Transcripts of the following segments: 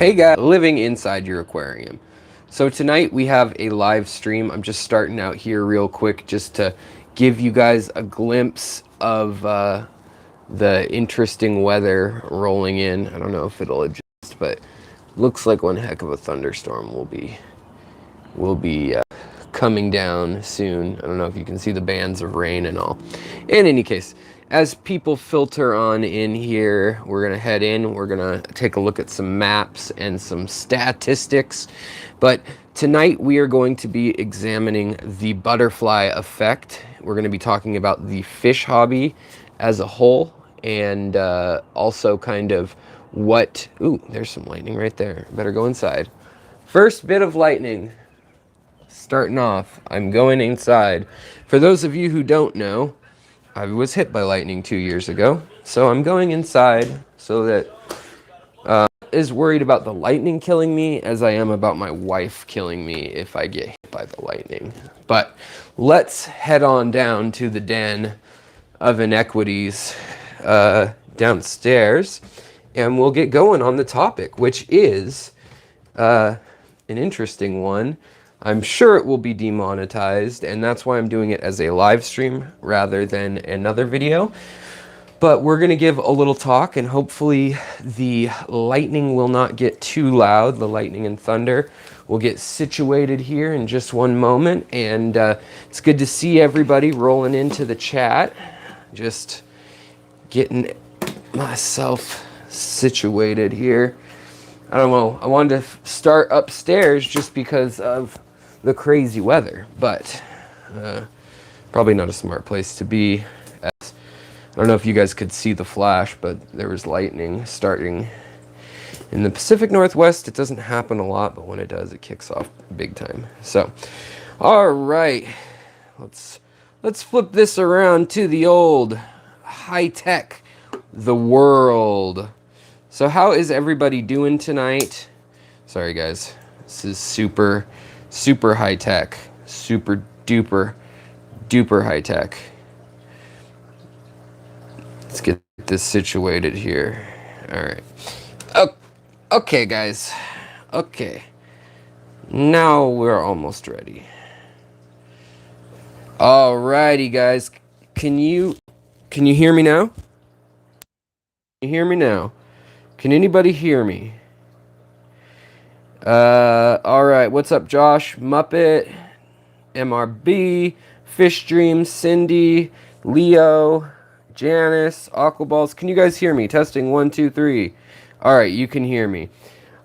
Hey guys, living inside your aquarium. So tonight we have a live stream. I'm just starting out here real quick just to give you guys a glimpse of the interesting weather rolling in. I don't know if it'll adjust, but looks like one heck of a thunderstorm will be coming down soon. I don't know if you can see the bands of rain and all. In any case, as people filter on in here, we're going to head in. We're going to take a look at some maps and some statistics. But tonight we are going to be examining the butterfly effect. We're going to be talking about the fish hobby as a whole, and also kind of what... Ooh, there's some lightning right there. Better go inside. First bit of lightning. Starting off, I'm going inside. For those of you who don't know, I was hit by lightning 2 years ago, so I'm going inside so that is worried about the lightning killing me as I am about my wife killing me if I get hit by the lightning. But let's head on down to the den of inequities downstairs, and we'll get going on the topic, which is an interesting one. I'm sure it will be demonetized, and that's why I'm doing it as a live stream rather than another video. But we're going to give a little talk, and hopefully the lightning will not get too loud. The lightning and thunder will get situated here in just one moment. And it's good to see everybody rolling into the chat. Just getting myself situated here. I don't know. I wanted to start upstairs just because of the crazy weather, but probably not a smart place to be. As I don't know if you guys could see the flash, but there was lightning starting in the Pacific Northwest. It doesn't happen a lot, but when it does, it kicks off big time. So, all right, let's flip this around to the old high tech, the world. So how is everybody doing tonight? Sorry guys, this is super high tech, super duper high tech. Let's get this situated here. All right. Okay guys. Okay. Now we're almost ready. Alrighty guys. Can you hear me now? Can you hear me now? Can anybody hear me? All right. What's up, Josh? Muppet, MRB, Fish Dream, Cindy, Leo, Janice, Aquaballs. Can you guys hear me? Testing 1, 2, 3. All right. You can hear me.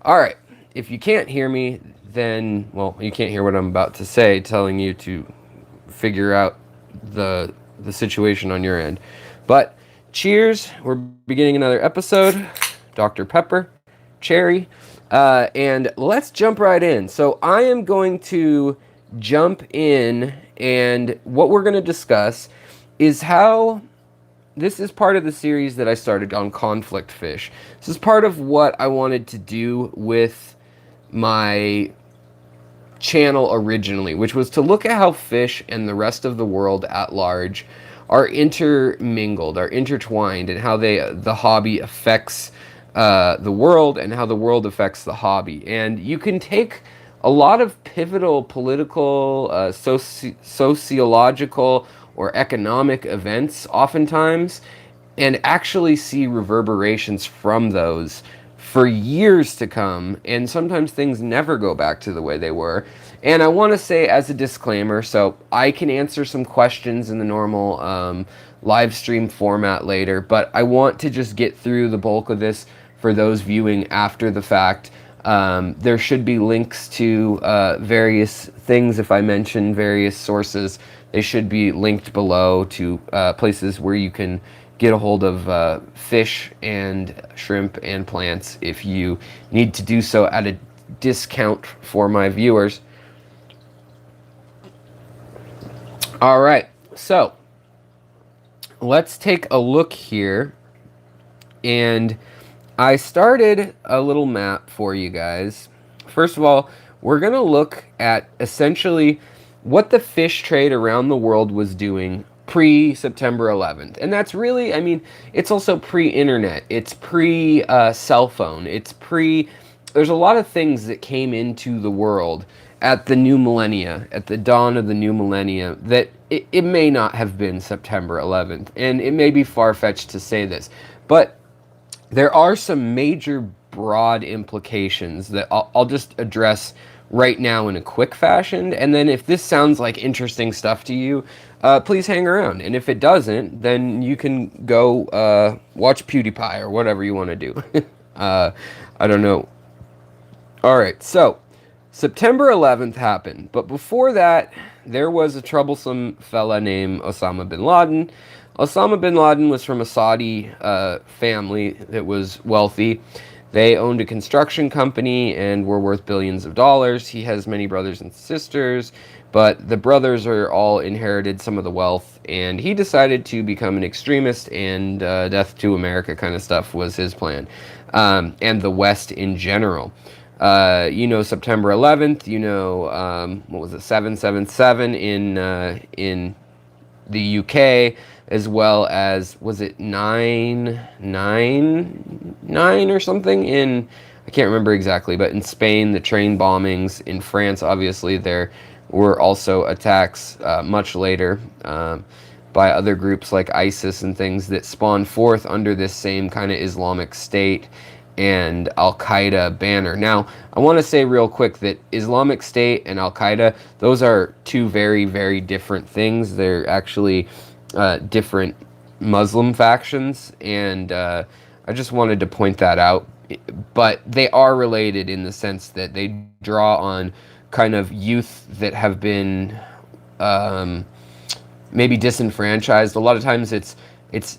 All right. If you can't hear me, then, well, you can't hear what I'm about to say, telling you to figure out the situation on your end. But cheers. We're beginning another episode. Dr. Pepper, cherry, and let's jump right in. So I am going to jump in, and what we're going to discuss is how this is part of the series that I started on conflict fish. This is part of what I wanted to do with my channel originally, which was to look at how fish and the rest of the world at large are intermingled, are intertwined, and how the hobby affects the world and how the world affects the hobby. And you can take a lot of pivotal political, sociological, or economic events oftentimes and actually see reverberations from those for years to come, and sometimes things never go back to the way they were. And I want to say as a disclaimer, so I can answer some questions in the normal live stream format later, but I want to just get through the bulk of this for those viewing after the fact. There should be links to various things. If I mention various sources, they should be linked below to places where you can get a hold of fish and shrimp and plants if you need to do so at a discount for my viewers. All right, so let's take a look here, and I started a little map for you guys. First of all, we're going to look at essentially what the fish trade around the world was doing pre-September 11th. And that's really, I mean, it's also pre-internet. It's pre-cell phone. It's pre there's a lot of things that came into the world at the new millennia, at the dawn of the new millennia, that it may not have been September 11th, and it may be far-fetched to say this, but there are some major broad implications that I'll just address right now in a quick fashion, and then if this sounds like interesting stuff to you, please hang around, and if it doesn't, then you can go watch PewDiePie or whatever you want to do. I don't know. Alright, so September 11th happened, but before that, there was a troublesome fella named Osama bin Laden. Osama bin Laden was from a Saudi family that was wealthy. They owned a construction company and were worth billions of dollars. He has many brothers and sisters, but the brothers are all inherited some of the wealth, and he decided to become an extremist, and death to America kind of stuff was his plan, and the West in general. You know, September 11th, you know, what was it, 777 in the UK, as well as, was it 999 or something in, I can't remember exactly, but in Spain, the train bombings. In France, obviously, there were also attacks much later by other groups like ISIS and things that spawned forth under this same kind of Islamic State and Al-Qaeda banner. Now, I want to say real quick that Islamic State and Al-Qaeda, those are two very, very different things. They're actually different Muslim factions, and I just wanted to point that out. But they are related in the sense that they draw on kind of youth that have been maybe disenfranchised. A lot of times it's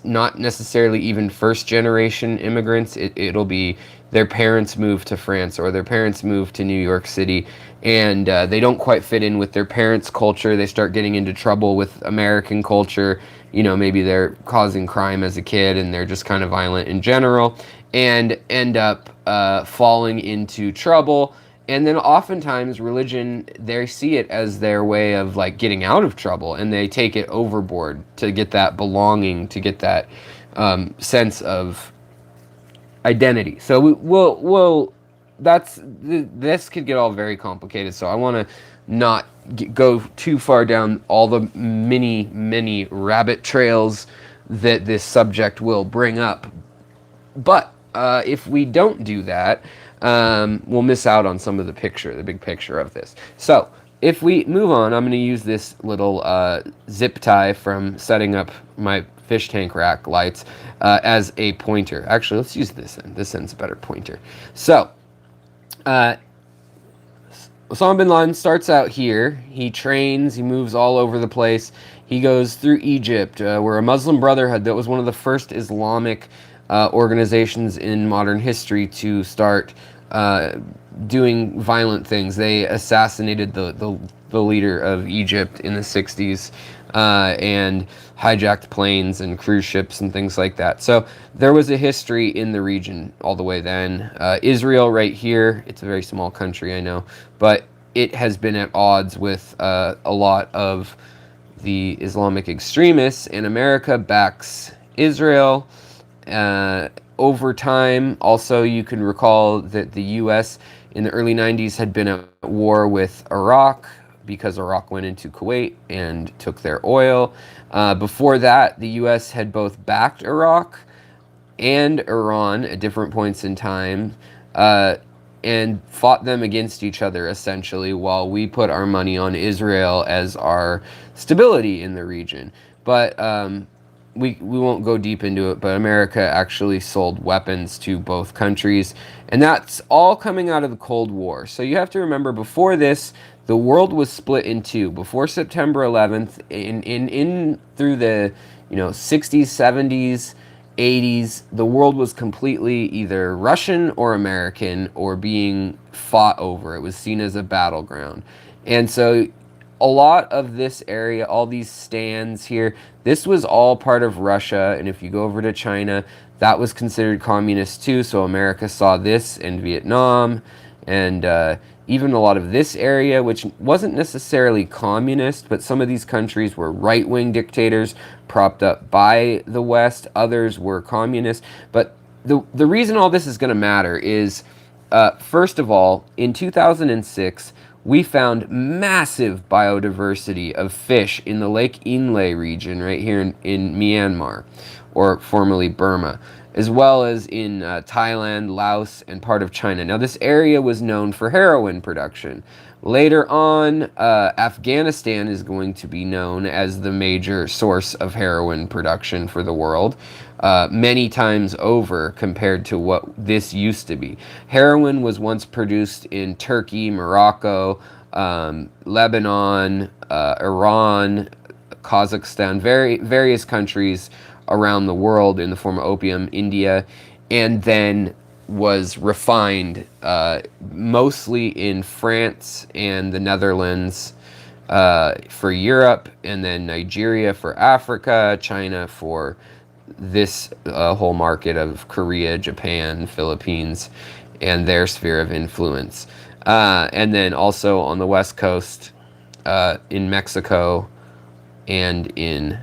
not necessarily even first-generation immigrants. It'll be their parents moved to France or their parents moved to New York City, and they don't quite fit in with their parents' culture. They start getting into trouble with American culture. You know, maybe they're causing crime as a kid and they're just kind of violent in general, and end up falling into trouble. And then oftentimes religion, they see it as their way of like getting out of trouble, and they take it overboard to get that belonging, to get that sense of identity. So this could get all very complicated, so I want to not go too far down all the many rabbit trails that this subject will bring up. But if we don't do that, we'll miss out on some of the big picture of this. So if we move on, I'm going to use this little zip tie from setting up my fish tank rack lights as a pointer. Actually, let's use this end. This end's a better pointer. So Osama bin Laden starts out here. He trains, he moves all over the place. He goes through Egypt, where a Muslim Brotherhood, that was one of the first Islamic organizations in modern history to start doing violent things. They assassinated the leader of Egypt in the 60s and hijacked planes and cruise ships and things like that. So there was a history in the region all the way then. Israel right here, it's a very small country, I know, but it has been at odds with a lot of the Islamic extremists, and America backs Israel. Over time, also, you can recall that the U.S. in the early 90s had been at war with Iraq because Iraq went into Kuwait and took their oil. Before that, the U.S. had both backed Iraq and Iran at different points in time and fought them against each other, essentially, while we put our money on Israel as our stability in the region. But we won't go deep into it, but America actually sold weapons to both countries, and that's all coming out of the Cold War. So you have to remember, before this, the world was split in two. Before September 11th, in through the 60s, 70s, 80s, the world was completely either Russian or American, or being fought over. It was seen as a battleground. And so a lot of this area, all these stands here, this was all part of Russia. And if you go over to China, that was considered communist too. So America saw this in Vietnam, and even a lot of this area, which wasn't necessarily communist, but some of these countries were right-wing dictators propped up by the West. Others were communist. But the reason all this is going to matter is First of all, in 2006, we found massive biodiversity of fish in the Lake Inle region right here in Myanmar, or formerly Burma, as well as in Thailand, Laos, and part of China. Now, this area was known for heroin production. Later on, Afghanistan is going to be known as the major source of heroin production for the world, many times over compared to what this used to be. Heroin was once produced in Turkey, Morocco, Lebanon, Iran, Kazakhstan, various countries around the world in the form of opium, India, and then was refined mostly in France and the Netherlands for Europe, and then Nigeria for Africa, China for this whole market of Korea, Japan, Philippines, and their sphere of influence. And then also on the West Coast in Mexico and in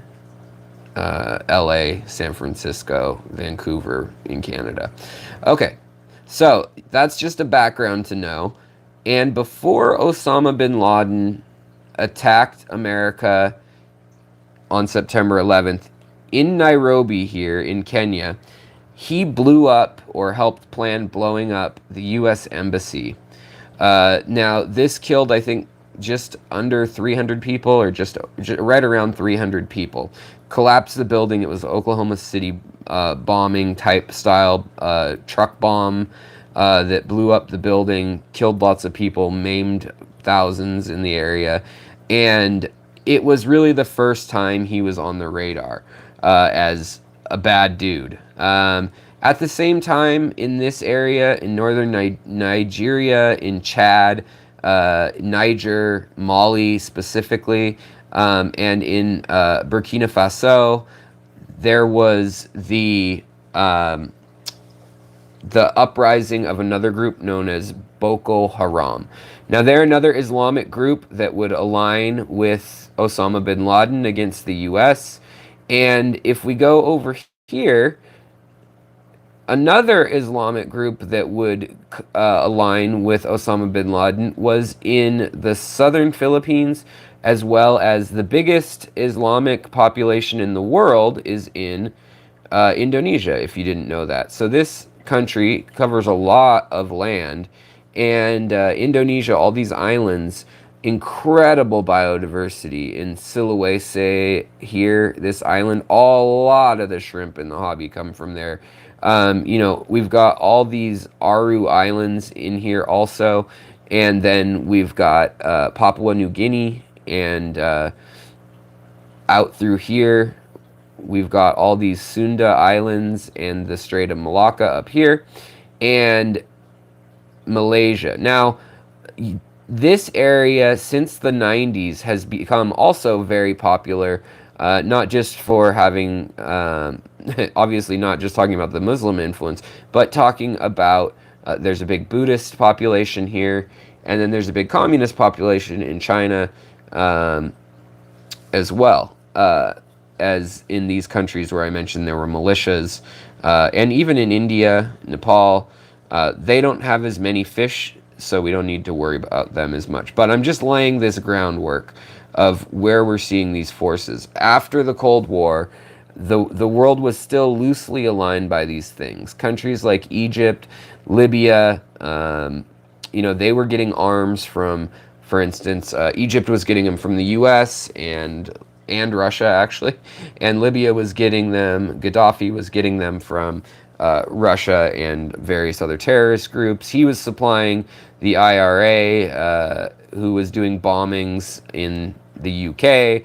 LA, San Francisco, Vancouver in Canada. Okay, so that's just a background to know. And before Osama bin Laden attacked America on September 11th, in Nairobi here in Kenya, he blew up or helped plan blowing up the U.S. Embassy. Now, this killed, I think, just under 300 people, or just right around 300 people. Collapsed the building. It was Oklahoma City bombing type style truck bomb that blew up the building, killed lots of people, maimed thousands in the area, and it was really the first time he was on the radar as a bad dude. At the same time, in this area, in northern Nigeria, in Chad, Niger, Mali specifically, and in Burkina Faso, there was the uprising of another group known as Boko Haram. Now, they're another Islamic group that would align with Osama bin Laden against the U.S. And if we go over here, another Islamic group that would align with Osama bin Laden was in the southern Philippines, as well as the biggest Islamic population in the world is in Indonesia, if you didn't know that. So this country covers a lot of land, and Indonesia, all these islands, incredible biodiversity. In Sulawesi here, this island, a lot of the shrimp and the hobby come from there. You know, we've got all these Aru Islands in here also, and then we've got Papua New Guinea, and out through here we've got all these Sunda Islands and the Strait of Malacca up here, and Malaysia. Now, this area since the 90s has become also very popular, not just for having, obviously not just talking about the Muslim influence, but talking about, there's a big Buddhist population here, and then there's a big communist population in China as well, as in these countries where I mentioned there were militias, and even in India, Nepal, they don't have as many fish, so we don't need to worry about them as much. But I'm just laying this groundwork of where we're seeing these forces. After the Cold War, the world was still loosely aligned by these things. Countries like Egypt, Libya, you know, they were getting arms from, for instance, Egypt was getting them from the U.S. and Russia, actually, and Libya was getting them, Gaddafi was getting them from Russia and various other terrorist groups. He was supplying the IRA, who was doing bombings in the UK,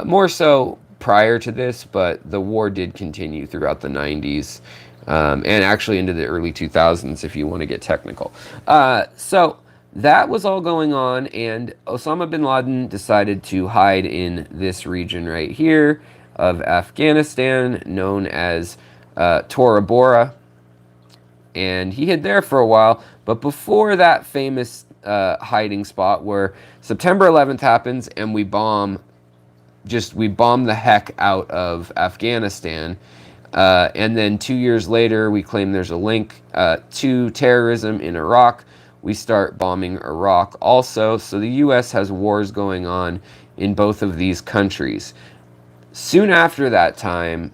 more so prior to this, but the war did continue throughout the 90s, and actually into the early 2000s, if you want to get technical. So that was all going on, and Osama bin Laden decided to hide in this region right here of Afghanistan, known as Tora Bora, and he hid there for a while. But before that famous hiding spot where September 11th happens and we bomb the heck out of Afghanistan, And then 2 years later, we claim there's a link to terrorism in Iraq. We start bombing Iraq also. So the U.S. has wars going on in both of these countries. Soon after that time,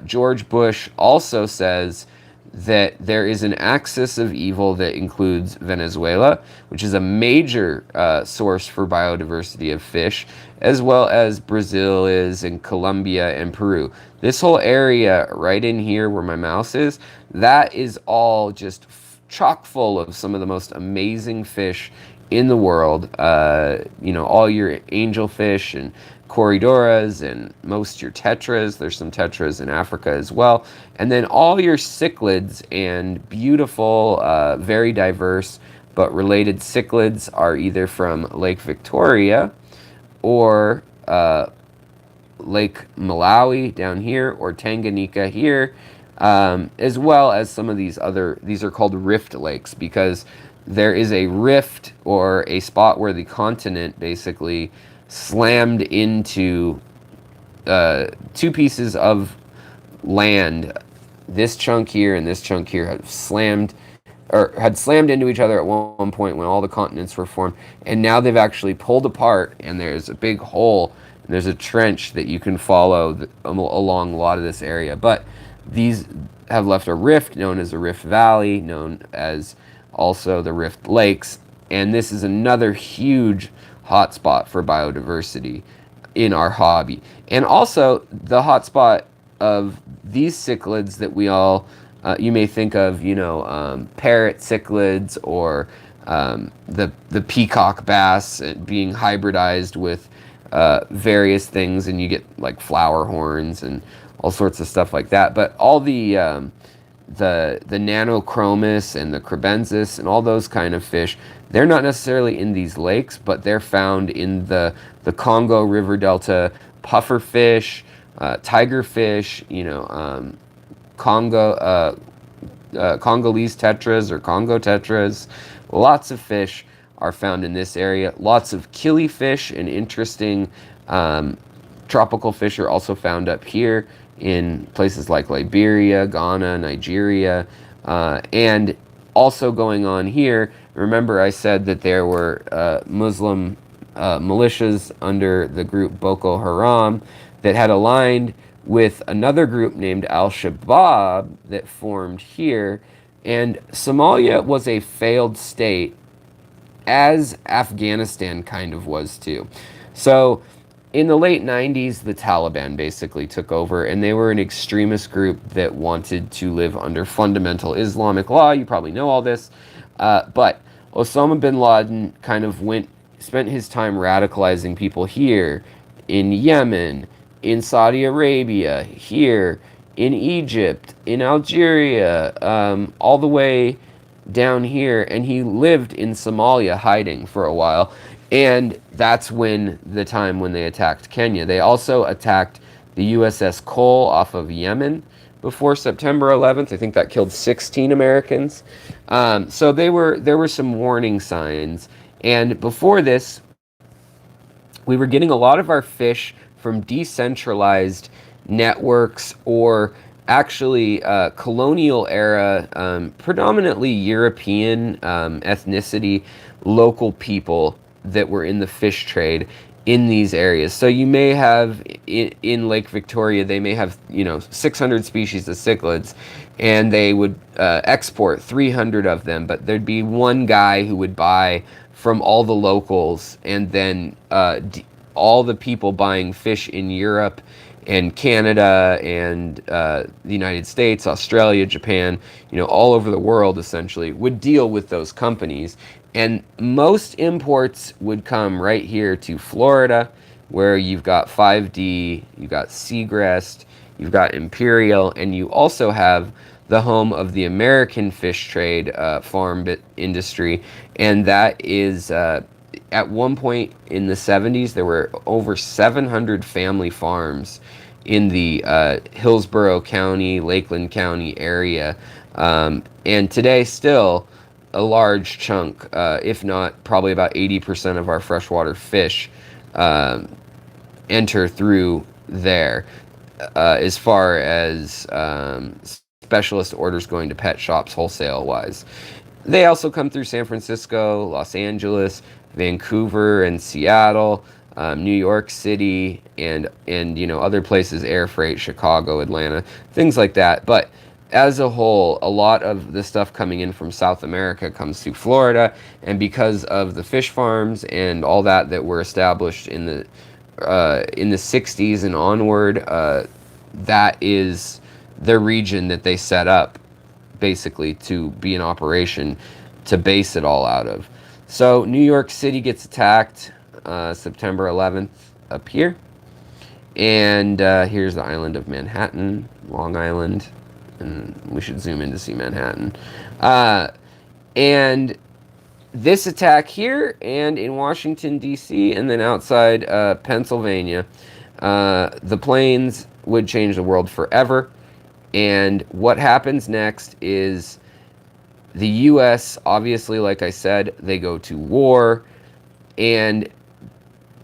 George Bush also says that there is an axis of evil that includes Venezuela, which is a major source for biodiversity of fish, as well as Brazil is, and Colombia and Peru. This whole area right in here where my mouse is, that is all just chock full of some of the most amazing fish in the world. You know, all your angelfish and corridoras and most your tetras. There's some tetras in Africa as well. And then all your cichlids and beautiful, very diverse but related cichlids are either from Lake Victoria or Lake Malawi down here, or Tanganyika here, as well as some of these are called rift lakes, because there is a rift or a spot where the continent basically slammed into two pieces of land. This chunk here and this chunk here had slammed into each other at one point when all the continents were formed, and now they've actually pulled apart, and there's a big hole, and there's a trench that you can follow along a lot of this area. But these have left a rift known as the Rift Valley, known as also the Rift Lakes, and this is another huge hotspot for biodiversity in our hobby. And also the hotspot of these cichlids that we all, you may think of, you know, parrot cichlids, or the peacock bass being hybridized with various things, and you get like flower horns and all sorts of stuff like that. But all the nanochromis and the crebensis and all those kind of fish, they're not necessarily in these lakes, but they're found in the Congo River Delta pufferfish, tigerfish, you know, Congolese tetras or Congo tetras. Lots of fish are found in this area. Lots of killifish and interesting tropical fish are also found up here in places like Liberia, Ghana, Nigeria, and also going on here. Remember I said that there were Muslim militias under the group Boko Haram that had aligned with another group named Al-Shabaab that formed here. And Somalia was a failed state, as Afghanistan kind of was too. So in the late 90s, the Taliban basically took over, and they were an extremist group that wanted to live under fundamental Islamic law. You probably know all this. But Osama bin Laden kind of spent his time radicalizing people here, in Yemen, in Saudi Arabia, here, in Egypt, in Algeria, all the way down here, and he lived in Somalia hiding for a while. And that's the time when they attacked Kenya. They also attacked the USS Cole off of Yemen before September 11th. I think that killed 16 Americans. So there were some warning signs. And before this, we were getting a lot of our fish from decentralized networks, or actually colonial era, predominantly European ethnicity, local people that were in the fish trade in these areas. So you may have in Lake Victoria, they may have, you know, 600 species of cichlids, and they would export 300 of them, but there'd be one guy who would buy from all the locals, and then all the people buying fish in Europe and Canada and the United States, Australia, Japan, you know, all over the world essentially, would deal with those companies. And most imports would come right here to Florida, where you've got 5D, you've got Seagrest, you've got Imperial, and you also have the home of the American fish trade farm industry. And that is, at one point in the 70s, there were over 700 family farms in the Hillsborough County, Lakeland County area. And today still, a large chunk, if not probably about 80% of our freshwater fish enter through there. as far as specialist orders going to pet shops wholesale wise. They also come through San Francisco, Los Angeles, Vancouver, and Seattle, New York City, and other places, air freight, Chicago, Atlanta, things like that. But as a whole, a lot of the stuff coming in from South America comes to Florida, and because of the fish farms and all that were established in the 60s and onward, that is the region that they set up basically to be an operation to base it all out of. So New York City gets attacked September 11th up here. And here's the island of Manhattan, Long Island. And we should zoom in to see Manhattan. And this attack here and in Washington, D.C., and then outside Pennsylvania, the planes would change the world forever. And what happens next is the U.S., obviously, like I said, they go to war. And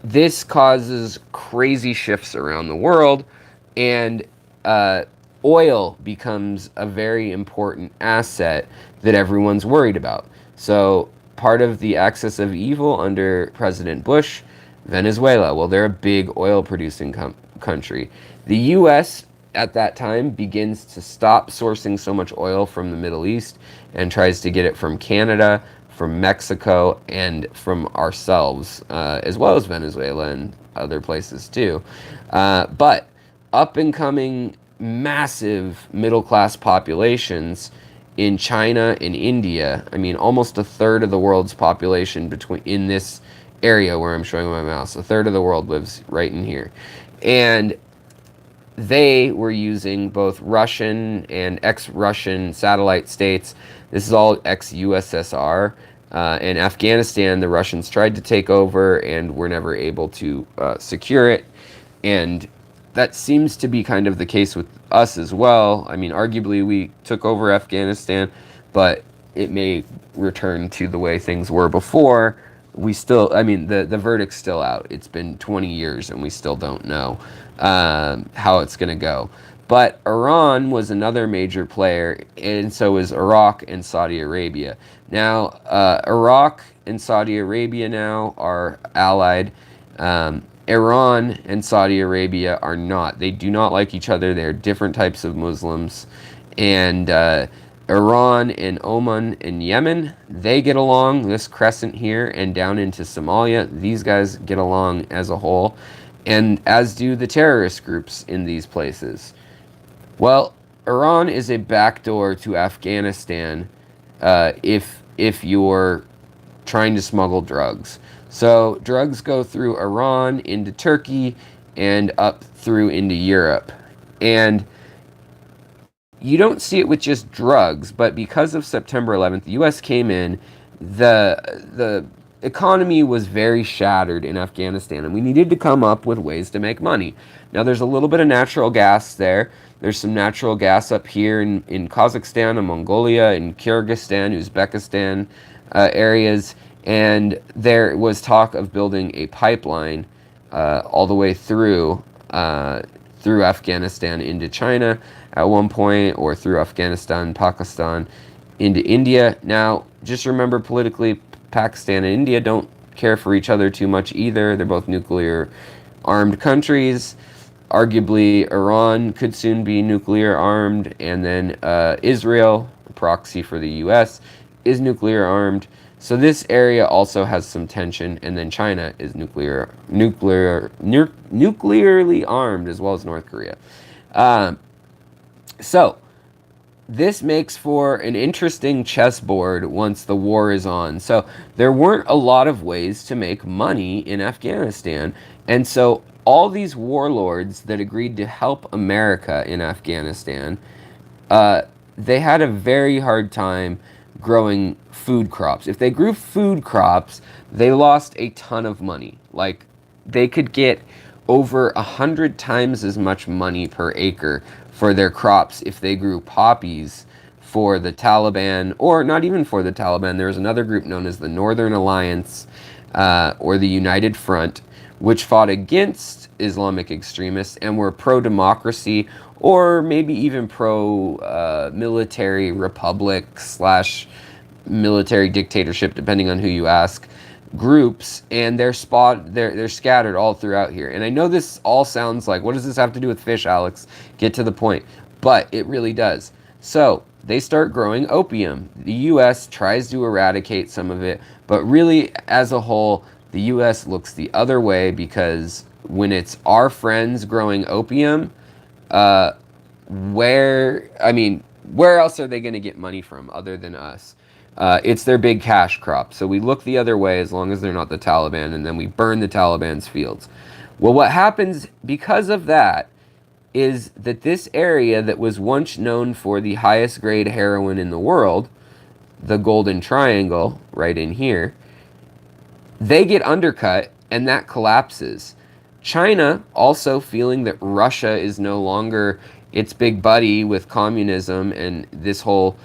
this causes crazy shifts around the world. And oil becomes a very important asset that everyone's worried about. So part of the axis of evil under President Bush, Venezuela. Well, they're a big oil producing country. The U.S. at that time begins to stop sourcing so much oil from the Middle East and tries to get it from Canada, from Mexico, and from ourselves, as well as Venezuela and other places too. But up and coming massive middle-class populations in China and India. I mean, almost a third of the world's population in this area where I'm showing my mouse. A third of the world lives right in here. And they were using both Russian and ex-Russian satellite states. This is all ex-USSR. And Afghanistan, the Russians tried to take over and were never able to secure it. And that seems to be kind of the case with us as well. I mean, arguably we took over Afghanistan, but it may return to the way things were before. We still, I mean, the verdict's still out. It's been 20 years and we still don't know how it's going to go. But Iran was another major player, and so is Iraq and Saudi Arabia. Now, Iraq and Saudi Arabia now are allied. Iran and Saudi Arabia are not. They do not like each other. They're different types of Muslims. And Iran and Oman and Yemen, they get along. This crescent here and down into Somalia, these guys get along as a whole. And as do the terrorist groups in these places. Well, Iran is a backdoor to Afghanistan if you're trying to smuggle drugs. So drugs go through Iran into Turkey and up through into Europe. And you don't see it with just drugs, but because of September 11th, the U.S. came in, the economy was very shattered in Afghanistan, and we needed to come up with ways to make money. Now, there's a little bit of natural gas there. There's some natural gas up here in Kazakhstan and Mongolia and Kyrgyzstan, Uzbekistan areas. And there was talk of building a pipeline all the way through Afghanistan into China at one point, or through Afghanistan, Pakistan, into India. Now, just remember politically, Pakistan and India don't care for each other too much either. They're both nuclear-armed countries. Arguably, Iran could soon be nuclear-armed, and then Israel, a proxy for the U.S., is nuclear-armed. So this area also has some tension, and then China is nuclearly armed, as well as North Korea. So this makes for an interesting chessboard once the war is on. So there weren't a lot of ways to make money in Afghanistan, and so all these warlords that agreed to help America in Afghanistan, they had a very hard time growing food crops. If they grew food crops, they lost a ton of money. Like, they could get over 100 times as much money per acre for their crops if they grew poppies for the Taliban, or not even for the Taliban. There was another group known as the Northern Alliance, or the United Front, which fought against Islamic extremists and were pro-democracy or maybe even pro-military republic slash military dictatorship, depending on who you ask, groups, and they're scattered all throughout here. And I know this all sounds like, what does this have to do with fish, Alex? Get to the point. But it really does. So they start growing opium. The U.S. tries to eradicate some of it, but really, as a whole, the U.S. looks the other way, because when it's our friends growing opium, where else are they going to get money from other than us? It's their big cash crop. So we look the other way as long as they're not the Taliban, and then we burn the Taliban's fields. Well, what happens because of that is that this area that was once known for the highest grade heroin in the world, the Golden Triangle right in here, they get undercut and that collapses. China, also feeling that Russia is no longer its big buddy with communism and this whole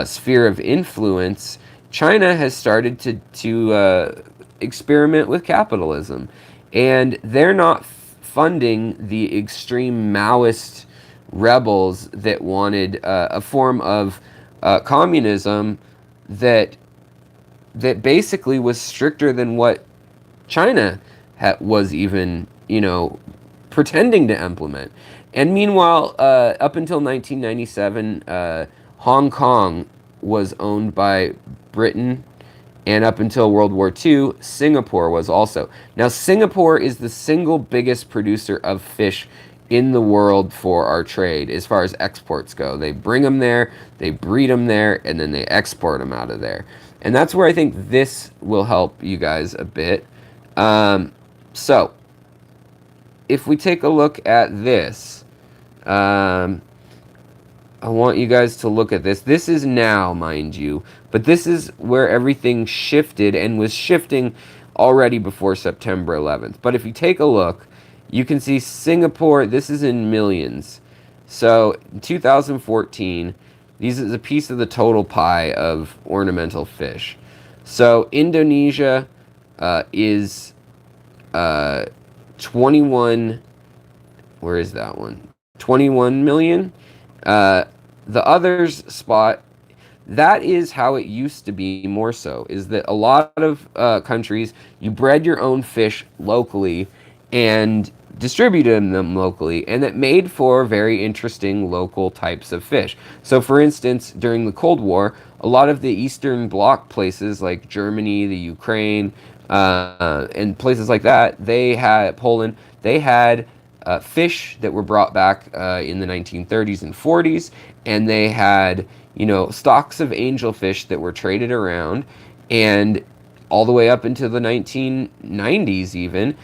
sphere of influence, China has started to experiment with capitalism. And they're not funding the extreme Maoist rebels that wanted a form of communism that basically was stricter than what China was even, pretending to implement. And meanwhile, up until 1997, Hong Kong was owned by Britain, and up until World War II, Singapore was also. Now, Singapore is the single biggest producer of fish in the world for our trade as far as exports go. They bring them there, they breed them there, and then they export them out of there. And that's where I think this will help you guys a bit. So, if we take a look at this, I want you guys to look at this. This is now, mind you, but this is where everything shifted and was shifting already before September 11th. But if you take a look, you can see Singapore, this is in millions. So in 2014, these is a piece of the total pie of ornamental fish. So Indonesia is 21, where is that one? 21 million. The others spot, that is how it used to be more so, is that a lot of countries, you bred your own fish locally and distributed them locally, and that made for very interesting local types of fish. So for instance, during the Cold War, a lot of the Eastern Bloc places like Germany, the Ukraine, and places like that, Poland, they had fish that were brought back in the 1930s and 40s, and they had, stocks of angelfish that were traded around, and all the way up into the 1990s even,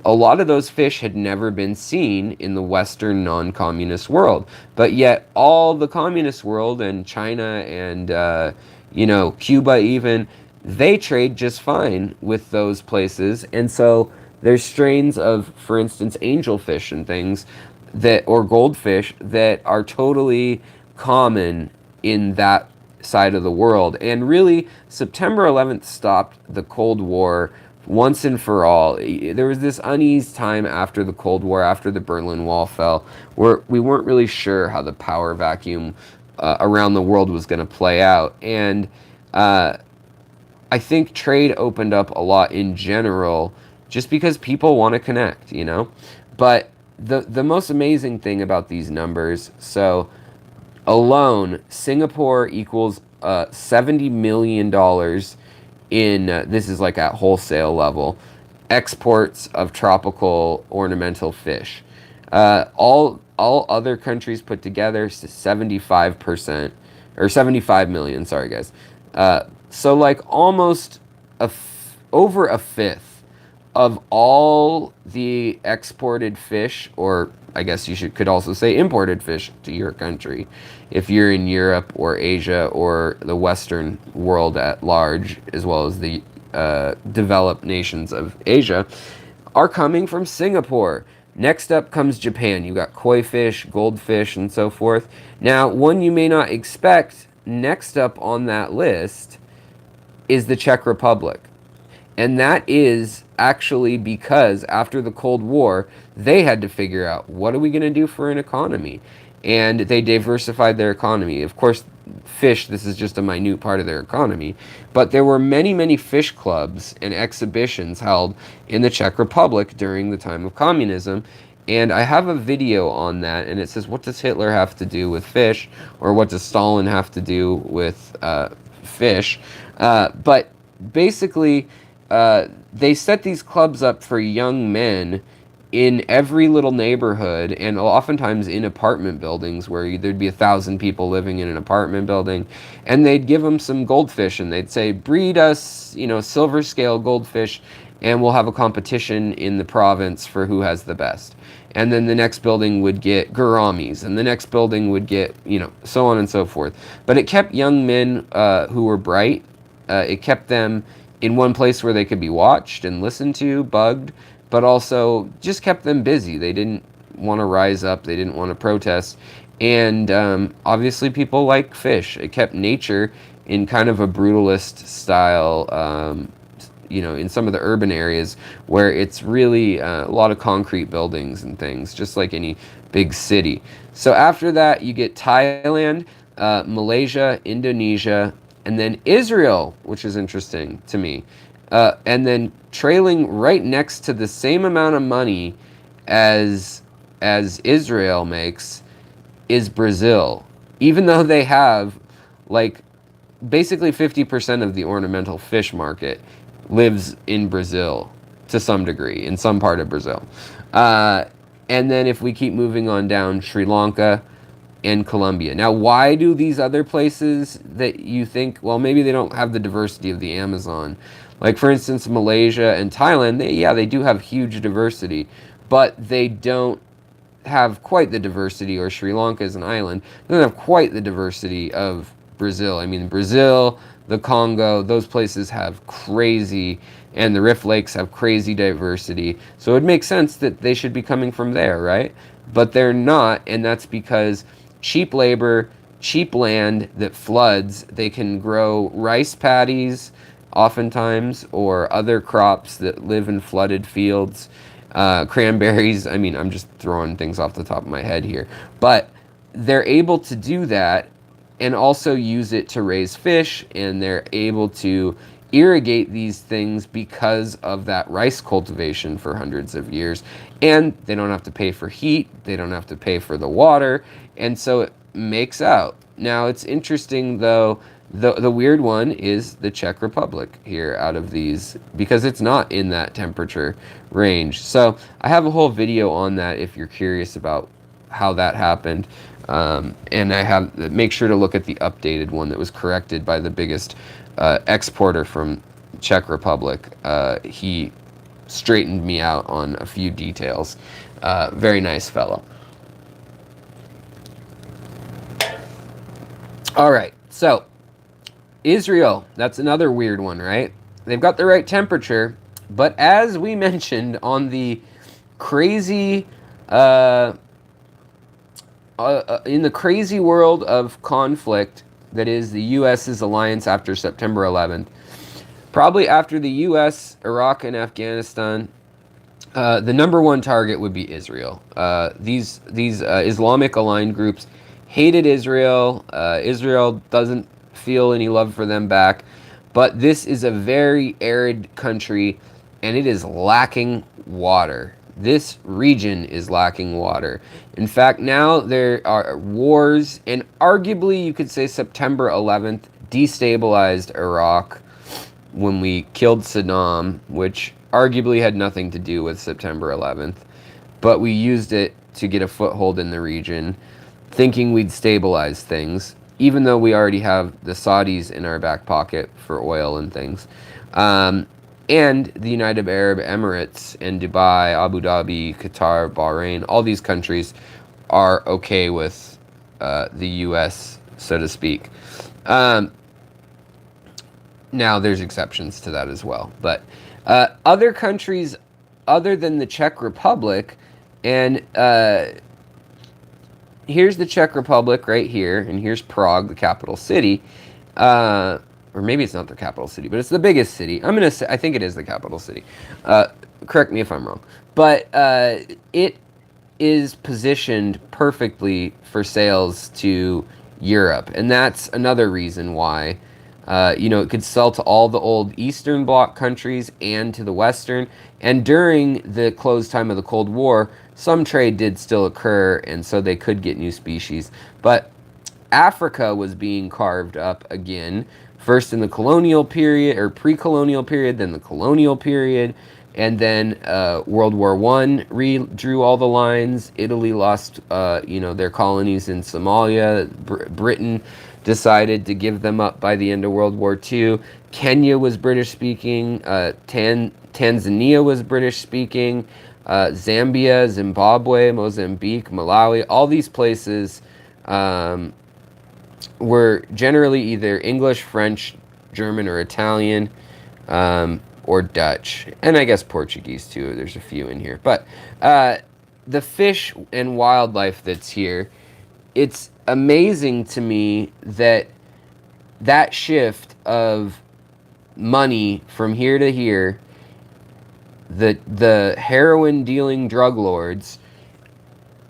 a lot of those fish had never been seen in the Western non-communist world. But yet all the communist world and China and, Cuba even, they trade just fine with those places. And so there's strains of, for instance, angelfish and things or goldfish that are totally common in that side of the world. And really, September 11th stopped the Cold War once and for all. There was this uneasy time after the Cold War, after the Berlin Wall fell, where we weren't really sure how the power vacuum around the world was going to play out. And I think trade opened up a lot in general, just because people want to connect, But the most amazing thing about these numbers, so alone, Singapore equals $70 million in, this is like at wholesale level, exports of tropical ornamental fish. All other countries put together, 75%, or 75 million, sorry guys. So like almost over a fifth of all the exported fish, or I guess you could also say imported fish to your country, if you're in Europe or Asia or the Western world at large, as well as the developed nations of Asia, are coming from Singapore. Next up comes Japan. You got koi fish, goldfish, and so forth. Now, one you may not expect, next up on that list is the Czech Republic. And that is actually because after the Cold War, they had to figure out, what are we going to do for an economy? And they diversified their economy. Of course, fish, this is just a minute part of their economy, but there were many, many fish clubs and exhibitions held in the Czech Republic during the time of communism. And I have a video on that, and it says, what does Hitler have to do with fish? Or what does Stalin have to do with fish? But basically, they set these clubs up for young men in every little neighborhood, and oftentimes in apartment buildings where there'd be 1,000 people living in an apartment building, and they'd give them some goldfish, and they'd say, breed us, silver scale goldfish, and we'll have a competition in the province for who has the best. And then the next building would get gouramis, and the next building would get, so on and so forth. But it kept young men who were bright. It kept them in one place where they could be watched and listened to, bugged, but also just kept them busy. They didn't want to rise up. They didn't want to protest. And obviously people like fish. It kept nature in kind of a brutalist style, in some of the urban areas where it's really a lot of concrete buildings and things, just like any big city. So after that, you get Thailand, Malaysia, Indonesia, and then Israel, which is interesting to me. And then trailing right next to the same amount of money as Israel makes is Brazil, even though they have like basically 50% of the ornamental fish market lives in Brazil to some degree, in some part of Brazil. And then if we keep moving on down, Sri Lanka and Colombia. Now, why do these other places that you think, well, maybe they don't have the diversity of the Amazon? Like, for instance, Malaysia and Thailand, they do have huge diversity, but they don't have quite the diversity, or Sri Lanka is an island, they don't have quite the diversity of Brazil. I mean, Brazil, the Congo, those places have crazy, and the Rift Lakes have crazy diversity. So it makes sense that they should be coming from there, right? But they're not, and that's because cheap labor, cheap land that floods, they can grow rice paddies oftentimes, or other crops that live in flooded fields, cranberries. I mean, I'm just throwing things off the top of my head here. But they're able to do that and also use it to raise fish, and they're able to irrigate these things because of that rice cultivation for hundreds of years. And they don't have to pay for heat, they don't have to pay for the water, and so it makes out. Now, it's interesting, though, the weird one is the Czech Republic here out of these, because it's not in that temperature range. So I have a whole video on that if you're curious about how that happened. And I have, make sure to look at the updated one that was corrected by the biggest exporter from Czech Republic. He straightened me out on a few details. Very nice fellow. All right, so Israel, that's another weird one, right? They've got the right temperature, but as we mentioned on the crazy in the crazy world of conflict that is the U.S.'s alliance after September 11th, probably after the U.S., Iraq, and Afghanistan, the number one target would be Israel. These Islamic-aligned groups hated Israel. Israel doesn't feel any love for them back. But this is a very arid country, and it is lacking water. This region is lacking water. In fact, now there are wars, and arguably you could say September 11th destabilized Iraq when we killed Saddam, which arguably had nothing to do with September 11th, but we used it to get a foothold in the region, thinking we'd stabilize things, even though we already have the Saudis in our back pocket for oil and things. And the United Arab Emirates and Dubai, Abu Dhabi, Qatar, Bahrain, all these countries are okay with the U.S., so to speak. Now, there's exceptions to that as well. But other countries other than the Czech Republic, and here's the Czech Republic right here, and here's Prague, the capital city. or maybe it's not the capital city, but it's the biggest city. I'm gonna say, I think it is the capital city. Correct me if I'm wrong, but it is positioned perfectly for sales to Europe, and that's another reason why. It could sell to all the old Eastern Bloc countries and to the Western. And during the closed time of the Cold War, some trade did still occur, and so they could get new species. But Africa was being carved up again, first in the colonial period or pre-colonial period, then the colonial period, and then World War I redrew all the lines. Italy lost, their colonies in Somalia. Britain decided to give them up by the end of World War II. Kenya was British-speaking. Tanzania was British-speaking. Zambia, Zimbabwe, Mozambique, Malawi, all these places were generally either English, French, German, or Italian, or Dutch. And I guess Portuguese, too. There's a few in here. But the fish and wildlife that's here, it's amazing to me that that shift of money from here to here, the heroin dealing drug lords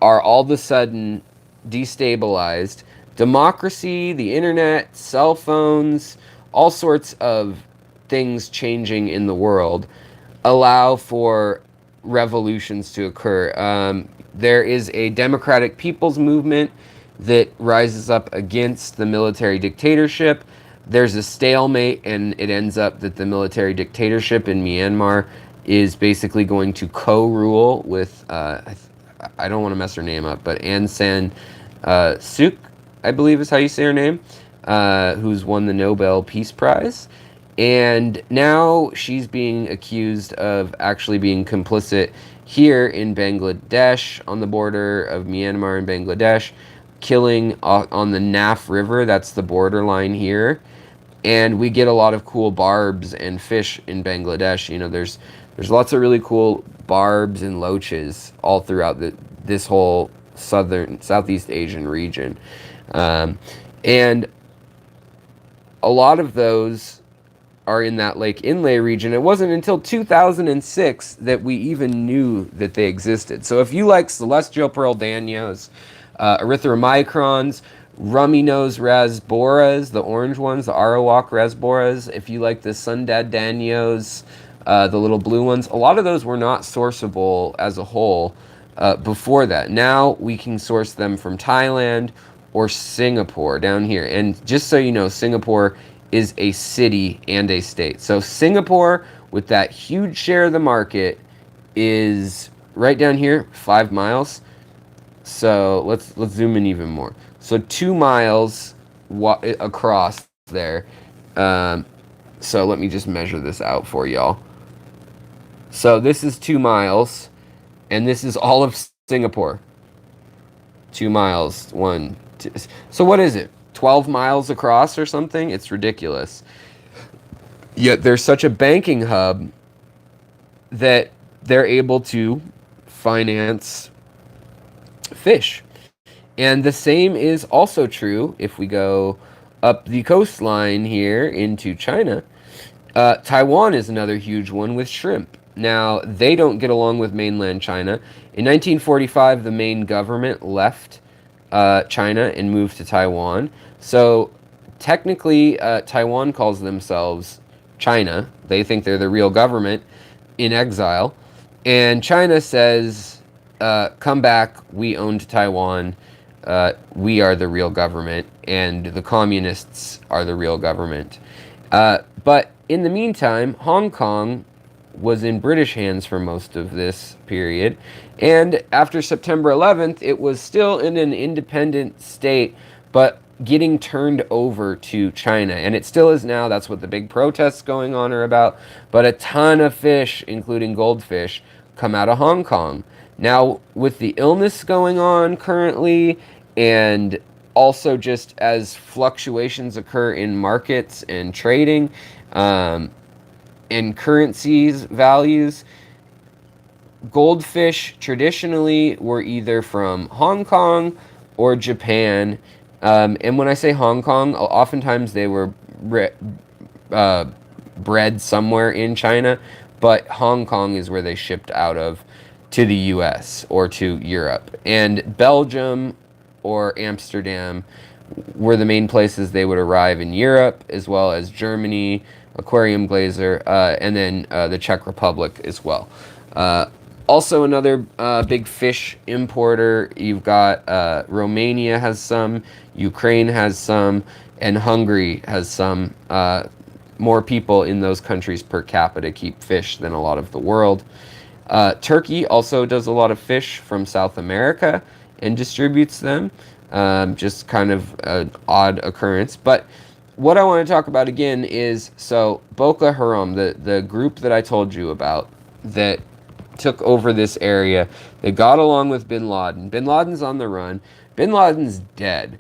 are all of a sudden destabilized. Democracy, the internet, cell phones, all sorts of things changing in the world allow for revolutions to occur. There is a democratic people's movement that rises up against the military dictatorship. There's a stalemate, and it ends up that the military dictatorship in Myanmar is basically going to co-rule with, I don't want to mess her name up, but Aung San Suu, I believe is how you say her name, who's won the Nobel Peace Prize. And now she's being accused of actually being complicit here in Bangladesh, on the border of Myanmar and Bangladesh, killing on the Naf River. That's the borderline here. And we get a lot of cool barbs and fish in Bangladesh. There's lots of really cool barbs and loaches all throughout this whole Southeast Asian region. And a lot of those are in that Lake Inle region. It wasn't until 2006 that we even knew that they existed. So if you like celestial pearl danios, erythromicrons, rummy nose rasboras, the orange ones, the arawak rasboras, if you like the sundad danios, the little blue ones, a lot of those were not sourceable as a whole before that. Now we can source them from Thailand or Singapore down here. And just so you know, Singapore is a city and a state. So Singapore, with that huge share of the market, is right down here, 5 miles. So let's zoom in even more. So 2 miles across there. So let me just measure this out for y'all. So this is 2 miles, and this is all of Singapore. 2 miles, 1, 2. So what is it? 12 miles across or something? It's ridiculous. Yet there's such a banking hub that they're able to finance fish. And the same is also true if we go up the coastline here into China. Taiwan is another huge one with shrimp. Now, they don't get along with mainland China. In 1945, the main government left China and moved to Taiwan. So technically, Taiwan calls themselves China. They think they're the real government in exile. And China says, come back, we owned Taiwan. We are the real government, and the communists are the real government. But in the meantime, Hong Kong was in British hands for most of this period. And after September 11th, it was still in an independent state, but getting turned over to China. And it still is now. That's what the big protests going on are about. But a ton of fish, including goldfish, come out of Hong Kong. Now, with the illness going on currently, and also just as fluctuations occur in markets and trading, and currencies values, goldfish traditionally were either from Hong Kong or Japan. And when I say Hong Kong, oftentimes they were bred somewhere in China, but Hong Kong is where they shipped out of to the US or to Europe. And Belgium or Amsterdam were the main places they would arrive in Europe, as well as Germany, Aquarium Glazer, and then the Czech Republic as well. Also, another big fish importer, you've got Romania has some, Ukraine has some, and Hungary has some. More people in those countries per capita keep fish than a lot of the world. Turkey also does a lot of fish from South America and distributes them. Just kind of an odd occurrence. But what I want to talk about again is, so Boko Haram, the group that I told you about that took over this area, they got along with bin Laden. Bin Laden's on the run. Bin Laden's dead.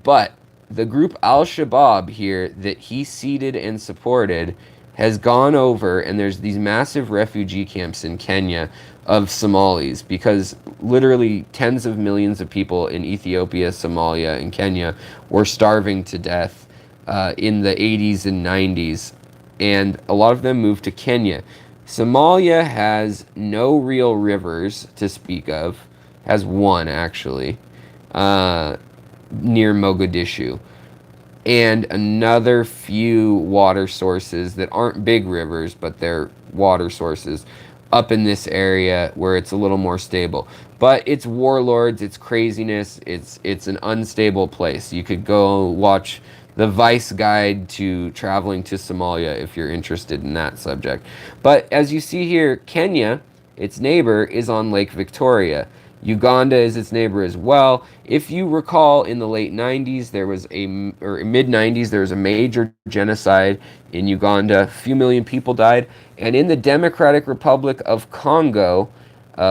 But the group Al-Shabaab here that he seeded and supported has gone over, and there's these massive refugee camps in Kenya of Somalis, because literally tens of millions of people in Ethiopia, Somalia, and Kenya were starving to death in the 80s and 90s, and a lot of them moved to Kenya. Somalia has no real rivers to speak of, has one actually, near Mogadishu, and another few water sources that aren't big rivers, but they're water sources up in this area where it's a little more stable. But it's warlords, it's craziness, it's an unstable place. You could go watch the Vice Guide to Traveling to Somalia if you're interested in that subject. But as you see here, Kenya, its neighbor, is on Lake Victoria. Uganda is its neighbor as well. If you recall, in the late 90s, or mid-90s, there was a major genocide in Uganda. A few million people died. And in the Democratic Republic of Congo,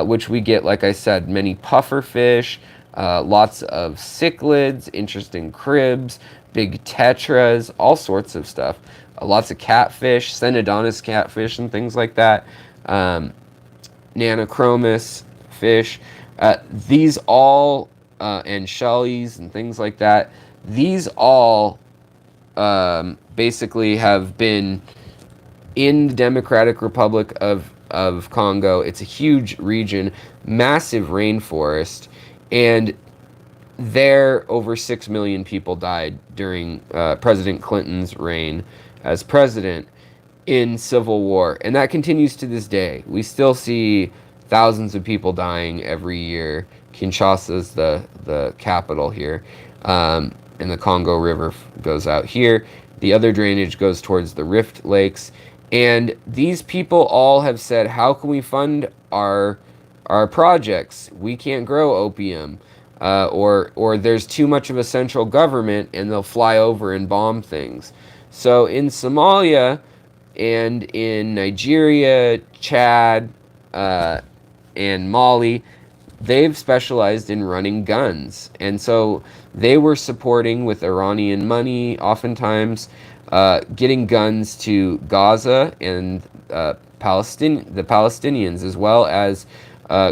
which we get, like I said, many pufferfish, lots of cichlids, interesting cribs, big tetras, all sorts of stuff. Lots of catfish, Cenodonis catfish and things like that. Nanochromis fish. These all, and shellies and things like that, these all basically have been in the Democratic Republic of Congo. It's a huge region, massive rainforest, and there over 6 million people died during President Clinton's reign as president in civil war, and that continues to this day. We still see thousands of people dying every year. Kinshasa's the capital here, and the Congo River goes out here. The other drainage goes towards the Rift Lakes, and these people all have said, how can we fund our projects? We can't grow opium, or there's too much of a central government, and they'll fly over and bomb things. So in Somalia and in Nigeria, Chad, and Mali, they've specialized in running guns. And so they were supporting, with Iranian money, oftentimes, getting guns to Gaza and the Palestinians, as well as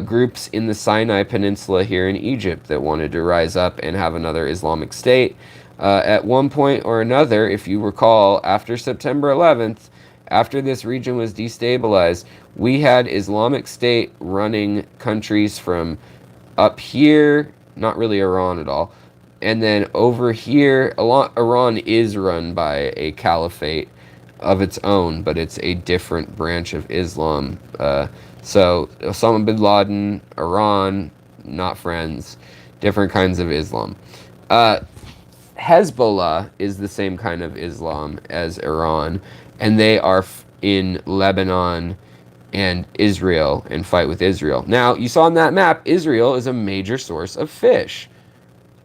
groups in the Sinai Peninsula here in Egypt that wanted to rise up and have another Islamic State. At one point or another, if you recall, after September 11th, after this region was destabilized, we had Islamic State running countries from up here, not really Iran at all, and then over here. Iran is run by a caliphate of its own, but it's a different branch of Islam. So Osama bin Laden, Iran, not friends, different kinds of Islam. Hezbollah is the same kind of Islam as Iran, and they are in Lebanon and Israel and fight with Israel. Now, you saw on that map, Israel is a major source of fish.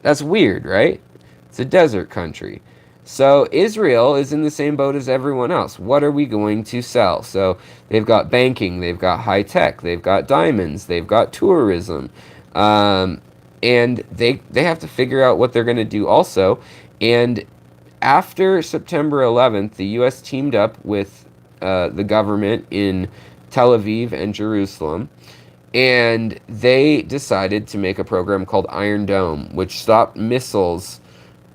That's weird, right? It's a desert country. So Israel is in the same boat as everyone else. What are we going to sell? So they've got banking, they've got high tech, they've got diamonds, they've got tourism. And they have to figure out what they're going to do also. And after September 11th, the U.S. teamed up with the government in Tel Aviv and Jerusalem, and they decided to make a program called Iron Dome, which stopped missiles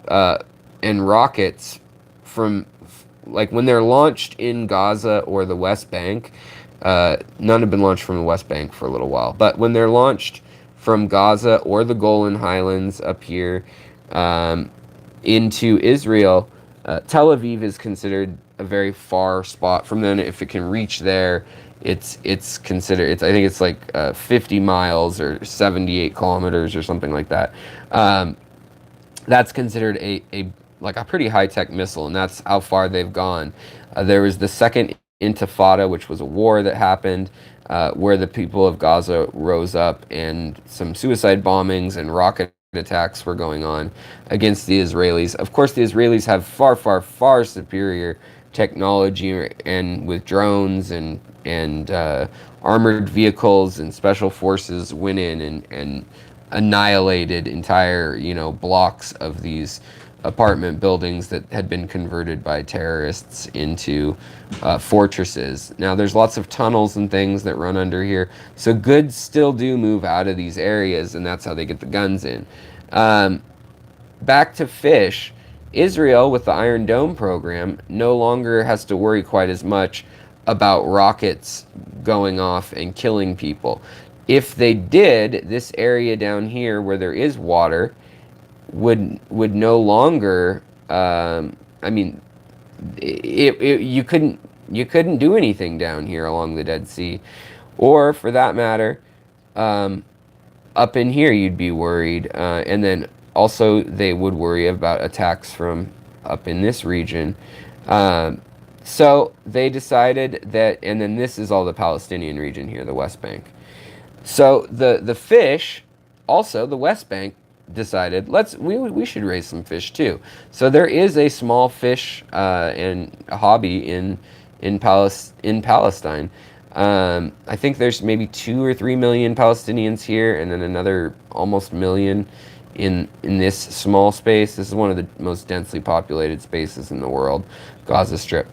and rockets from like when they're launched in Gaza or the West Bank, none have been launched from the West Bank for a little while, but when they're launched from Gaza or the Golan Highlands up here into Israel, Tel Aviv is considered a very far spot from them. If it can reach there, it's considered, I think it's like 50 miles or 78 kilometers or something like that. That's considered a like a pretty high-tech missile, and that's how far they've gone. There was the second Intifada, which was a war that happened where the people of Gaza rose up, and some suicide bombings and rocket attacks were going on against the Israelis. Of course, the Israelis have far, far, far superior technology, and with drones and armored vehicles and special forces went in and annihilated entire, you know, blocks of these apartment buildings that had been converted by terrorists into fortresses. Now there's lots of tunnels and things that run under here, so goods still do move out of these areas, and that's how they get the guns in. Back to fish, Israel with the Iron Dome program no longer has to worry quite as much about rockets going off and killing people. If they did, this area down here where there is water would no longer. I mean, you couldn't do anything down here along the Dead Sea, or for that matter, up in here you'd be worried, and then also they would worry about attacks from up in this region. So they decided that, and then this is all the Palestinian region here, the West Bank. So the fish, also the West Bank, decided we should raise some fish too. So there is a small fish and hobby in Palestine. I think there's maybe 2 or 3 million Palestinians here, and then another almost million in this small space. This is one of the most densely populated spaces in the world, Gaza Strip.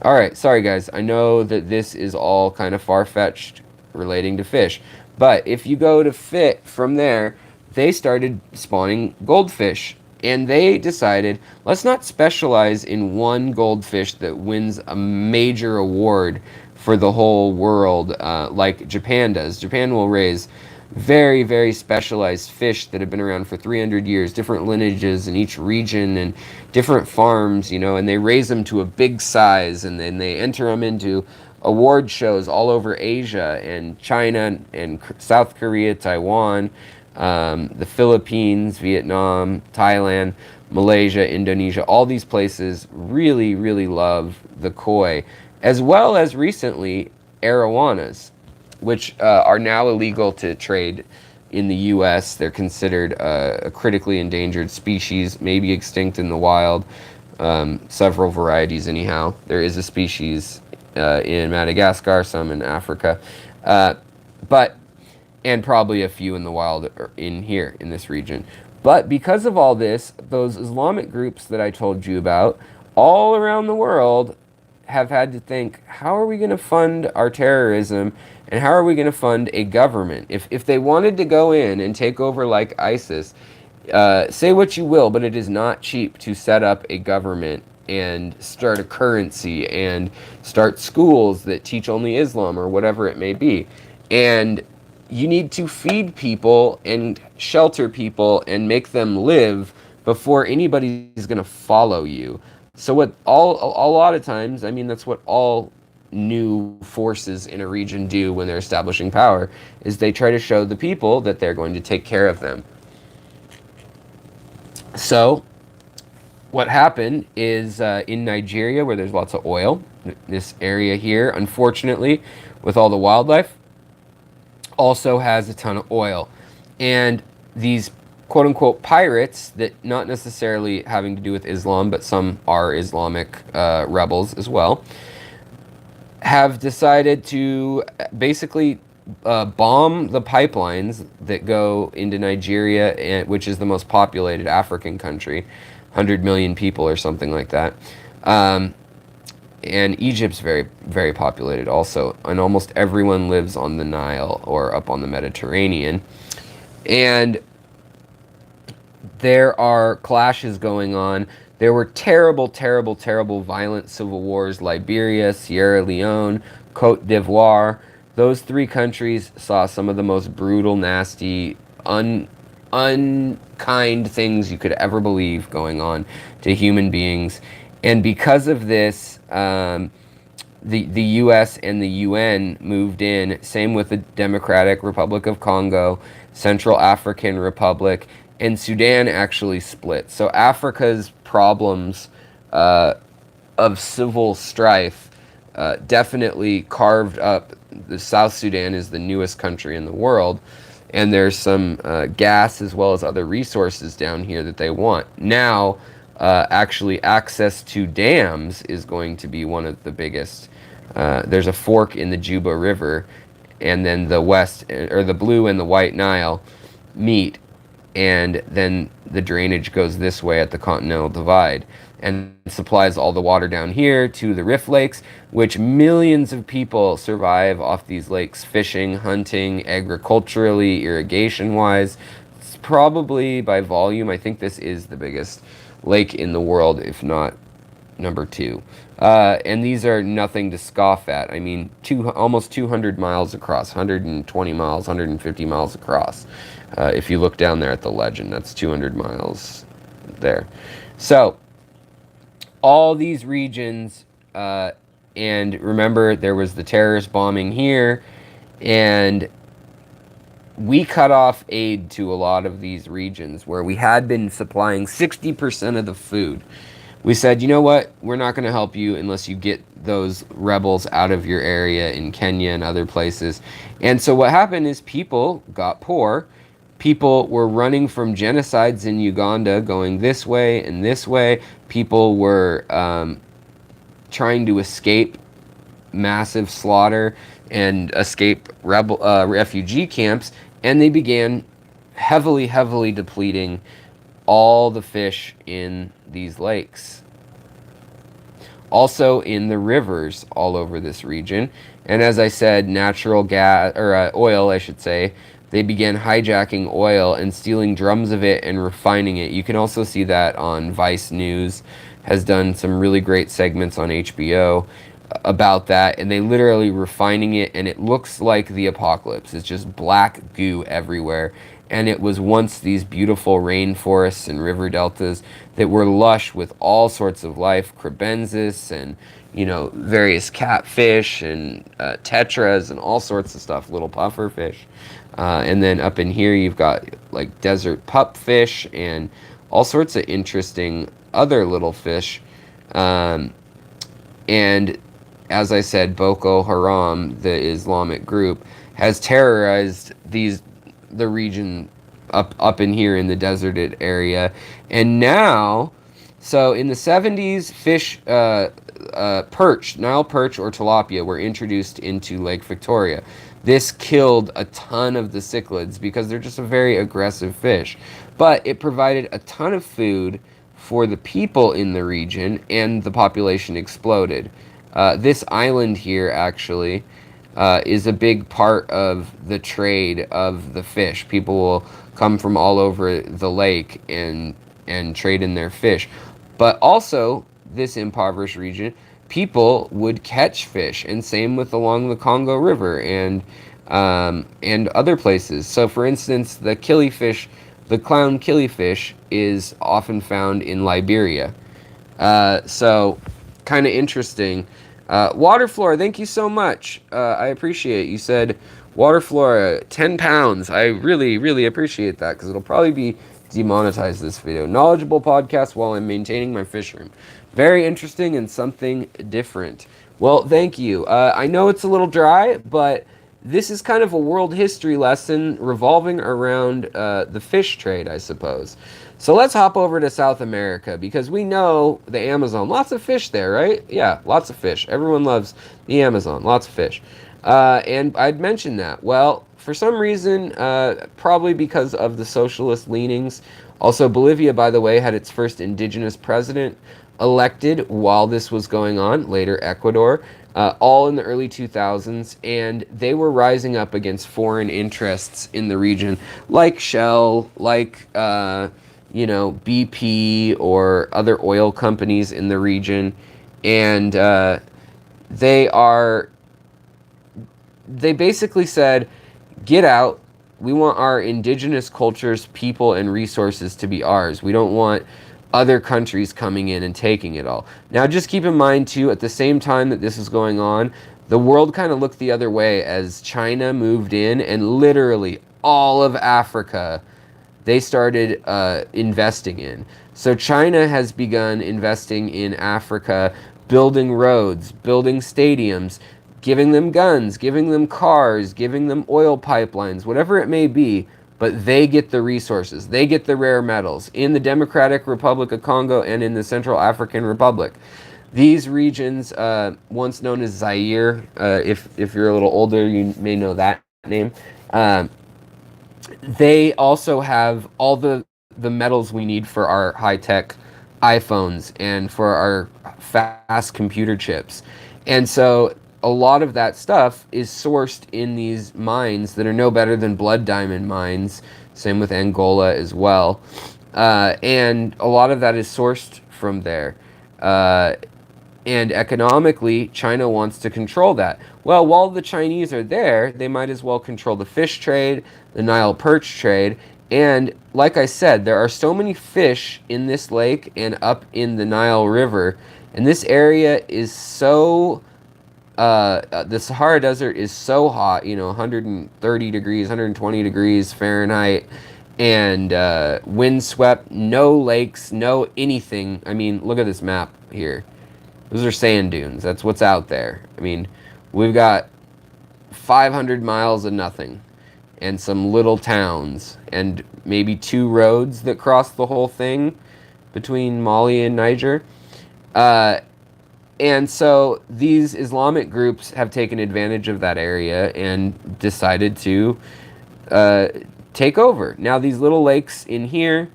All right, sorry guys, I know that this is all kind of far-fetched relating to fish, but if you go to Fit from there, they started spawning goldfish, and they decided, let's not specialize in one goldfish that wins a major award for the whole world like Japan does. Japan will raise very, very specialized fish that have been around for 300 years, different lineages in each region and different farms, you know, and they raise them to a big size, and then they enter them into award shows all over Asia and China and South Korea, Taiwan, the Philippines, Vietnam, Thailand, Malaysia, Indonesia. All these places really, really love the koi, as well as recently arowanas, which are now illegal to trade in the U.S. They're considered a critically endangered species, maybe extinct in the wild. Several varieties anyhow. There is a species in Madagascar, some in Africa, and probably a few in the wild in here, in this region. But because of all this, those Islamic groups that I told you about, all around the world, have had to think, how are we going to fund our terrorism, and how are we going to fund a government? If they wanted to go in and take over like ISIS, say what you will, but it is not cheap to set up a government and start a currency and start schools that teach only Islam or whatever it may be. And you need to feed people and shelter people and make them live before anybody's going to follow you. So what a lot of times, I mean, that's what all new forces in a region do when they're establishing power, is they try to show the people that they're going to take care of them. So what happened is in Nigeria, where there's lots of oil, this area here, unfortunately, with all the wildlife, also has a ton of oil. And these quote-unquote pirates, that not necessarily having to do with Islam, but some are Islamic rebels as well, have decided to basically bomb the pipelines that go into Nigeria, which is the most populated African country, 100 million people or something like that. And Egypt's very, very populated also, and almost everyone lives on the Nile or up on the Mediterranean. And there are clashes going on. There were terrible, terrible, terrible violent civil wars. Liberia, Sierra Leone, Cote d'Ivoire. Those three countries saw some of the most brutal, nasty, unkind things you could ever believe going on to human beings. And because of this, the U.S. and the UN moved in. Same with the Democratic Republic of Congo, Central African Republic, and Sudan actually split. So Africa's problems of civil strife definitely carved up. The South Sudan is the newest country in the world, and there's some gas as well as other resources down here that they want. Now, actually, access to dams is going to be one of the biggest. There's a fork in the Juba River, and then the west, or the Blue and the White Nile meet, and then the drainage goes this way at the Continental Divide and supplies all the water down here to the Rift Lakes, which millions of people survive off these lakes, fishing, hunting, agriculturally, irrigation-wise. It's probably, by volume, I think this is the biggest lake in the world, if not number 2. And these are nothing to scoff at. I mean, almost 200 miles across, 120 miles, 150 miles across. If you look down there at the legend, that's 200 miles there. So, all these regions, and remember, there was the terrorist bombing here, and we cut off aid to a lot of these regions where we had been supplying 60% of the food. We said, you know what, we're not going to help you unless you get those rebels out of your area in Kenya and other places. And so what happened is people got poor. People were running from genocides in Uganda, going this way and this way. People were trying to escape massive slaughter and escape refugee camps, and they began heavily, heavily depleting all the fish in these lakes. Also in the rivers all over this region. And as I said, natural gas, or oil, I should say, they began hijacking oil and stealing drums of it and refining it. You can also see that on Vice News, has done some really great segments on HBO about that, and they literally refining it, and it looks like the apocalypse. It's just black goo everywhere. And it was once these beautiful rainforests and river deltas that were lush with all sorts of life, crebensis and, you know, various catfish and tetras and all sorts of stuff, little puffer fish. And then up in here you've got like desert pupfish and all sorts of interesting other little fish. And as I said, Boko Haram, the Islamic group, has terrorized the region up in here in the deserted area. And now, so in the 70s, fish, perch, Nile perch or tilapia were introduced into Lake Victoria. This killed a ton of the cichlids because they're just a very aggressive fish. But it provided a ton of food for the people in the region, and the population exploded. This island here, actually, is a big part of the trade of the fish. People will come from all over the lake and trade in their fish. But also, this impoverished region, people would catch fish, and same with along the Congo River and other places. So, for instance, the killifish, the clown killifish, is often found in Liberia. So, kind of interesting. Water Flora, thank you so much. I appreciate it. You said Water Flora, 10 pounds. I really, really appreciate that because it'll probably be demonetized this video. Knowledgeable podcast while I'm maintaining my fish room. Very interesting and something different. Well, thank you. I know it's a little dry, but this is kind of a world history lesson revolving around the fish trade, I suppose. So let's hop over to South America because we know the Amazon. Lots of fish there, right? Yeah, lots of fish. Everyone loves the Amazon. Lots of fish. And I'd mentioned that. Well, for some reason, probably because of the socialist leanings. Also, Bolivia, by the way, had its first indigenous president elected while this was going on. Later, Ecuador. All in the early 2000s, and they were rising up against foreign interests in the region, like Shell, like BP or other oil companies in the region, and they basically said, get out. We want our indigenous cultures, people, and resources to be ours. We don't want other countries coming in and taking it all. Now, just keep in mind, too, at the same time that this is going on, the world kind of looked the other way as China moved in, and literally all of Africa they started investing in. So China has begun investing in Africa, building roads, building stadiums, giving them guns, giving them cars, giving them oil pipelines, whatever it may be, but they get the resources. They get the rare metals in the Democratic Republic of Congo and in the Central African Republic. These regions, once known as Zaire, if you're a little older, you may know that name. They also have all the metals we need for our high-tech iPhones and for our fast computer chips. And so a lot of that stuff is sourced in these mines that are no better than blood diamond mines. Same with Angola as well. And a lot of that is sourced from there. And economically, China wants to control that. Well, while the Chinese are there, they might as well control the fish trade, the Nile perch trade, and like I said, there are so many fish in this lake and up in the Nile River, and this area is so, the Sahara Desert is so hot, 130 degrees, 120 degrees Fahrenheit, and windswept, no lakes, no anything. I mean, look at this map here. Those are sand dunes. That's what's out there. I mean, we've got 500 miles of nothing and some little towns and maybe 2 roads that cross the whole thing between Mali and Niger. And so these Islamic groups have taken advantage of that area and decided to take over. Now, these little lakes in here,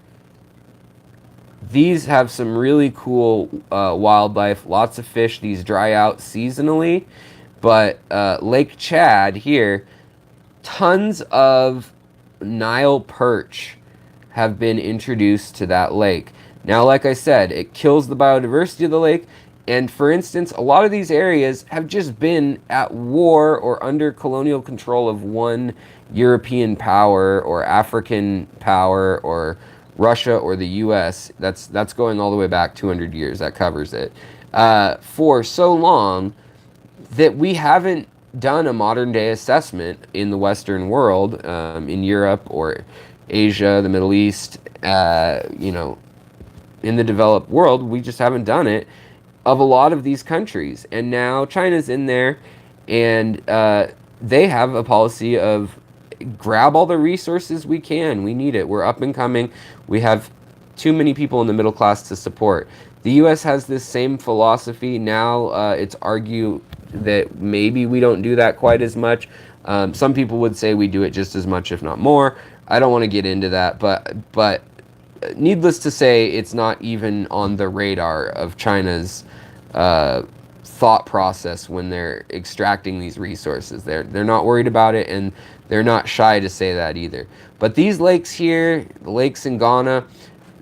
these have some really cool wildlife, lots of fish. These dry out seasonally, but Lake Chad here, tons of Nile perch have been introduced to that lake. Now, like I said, it kills the biodiversity of the lake, and for instance, a lot of these areas have just been at war or under colonial control of one European power or African power or Russia or the U.S. That's going all the way back 200 years. That covers it. For so long that we haven't done a modern day assessment in the Western world, in Europe or Asia, the Middle East, in the developed world, we just haven't done it, of a lot of these countries. And now China's in there, and they have a policy of grab all the resources we can. We need it. We're up and coming. We have too many people in the middle class to support. The U.S. has this same philosophy. Now it's argued that maybe we don't do that quite as much. Some people would say we do it just as much, if not more. I don't want to get into that, but needless to say, it's not even on the radar of China's thought process when they're extracting these resources. They're not worried about it, and they're not shy to say that either. But these lakes here, the lakes in Ghana,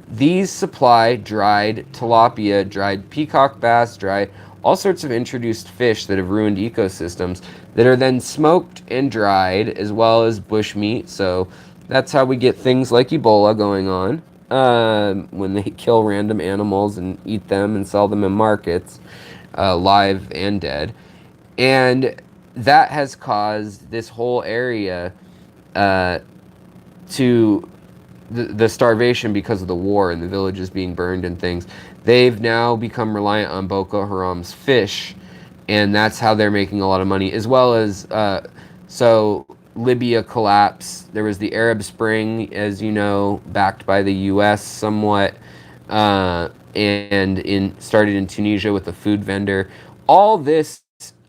these supply dried tilapia, dried peacock bass, dried all sorts of introduced fish that have ruined ecosystems that are then smoked and dried, as well as bushmeat. So that's how we get things like Ebola going on, when they kill random animals and eat them and sell them in markets, live and dead. And that has caused this whole area to the starvation because of the war and the villages being burned and things. They've now become reliant on Boko Haram's fish, and that's how they're making a lot of money, as well as so Libya collapsed. There was the Arab Spring, as you know, backed by the U.S. somewhat, and started in Tunisia with a food vendor. All this,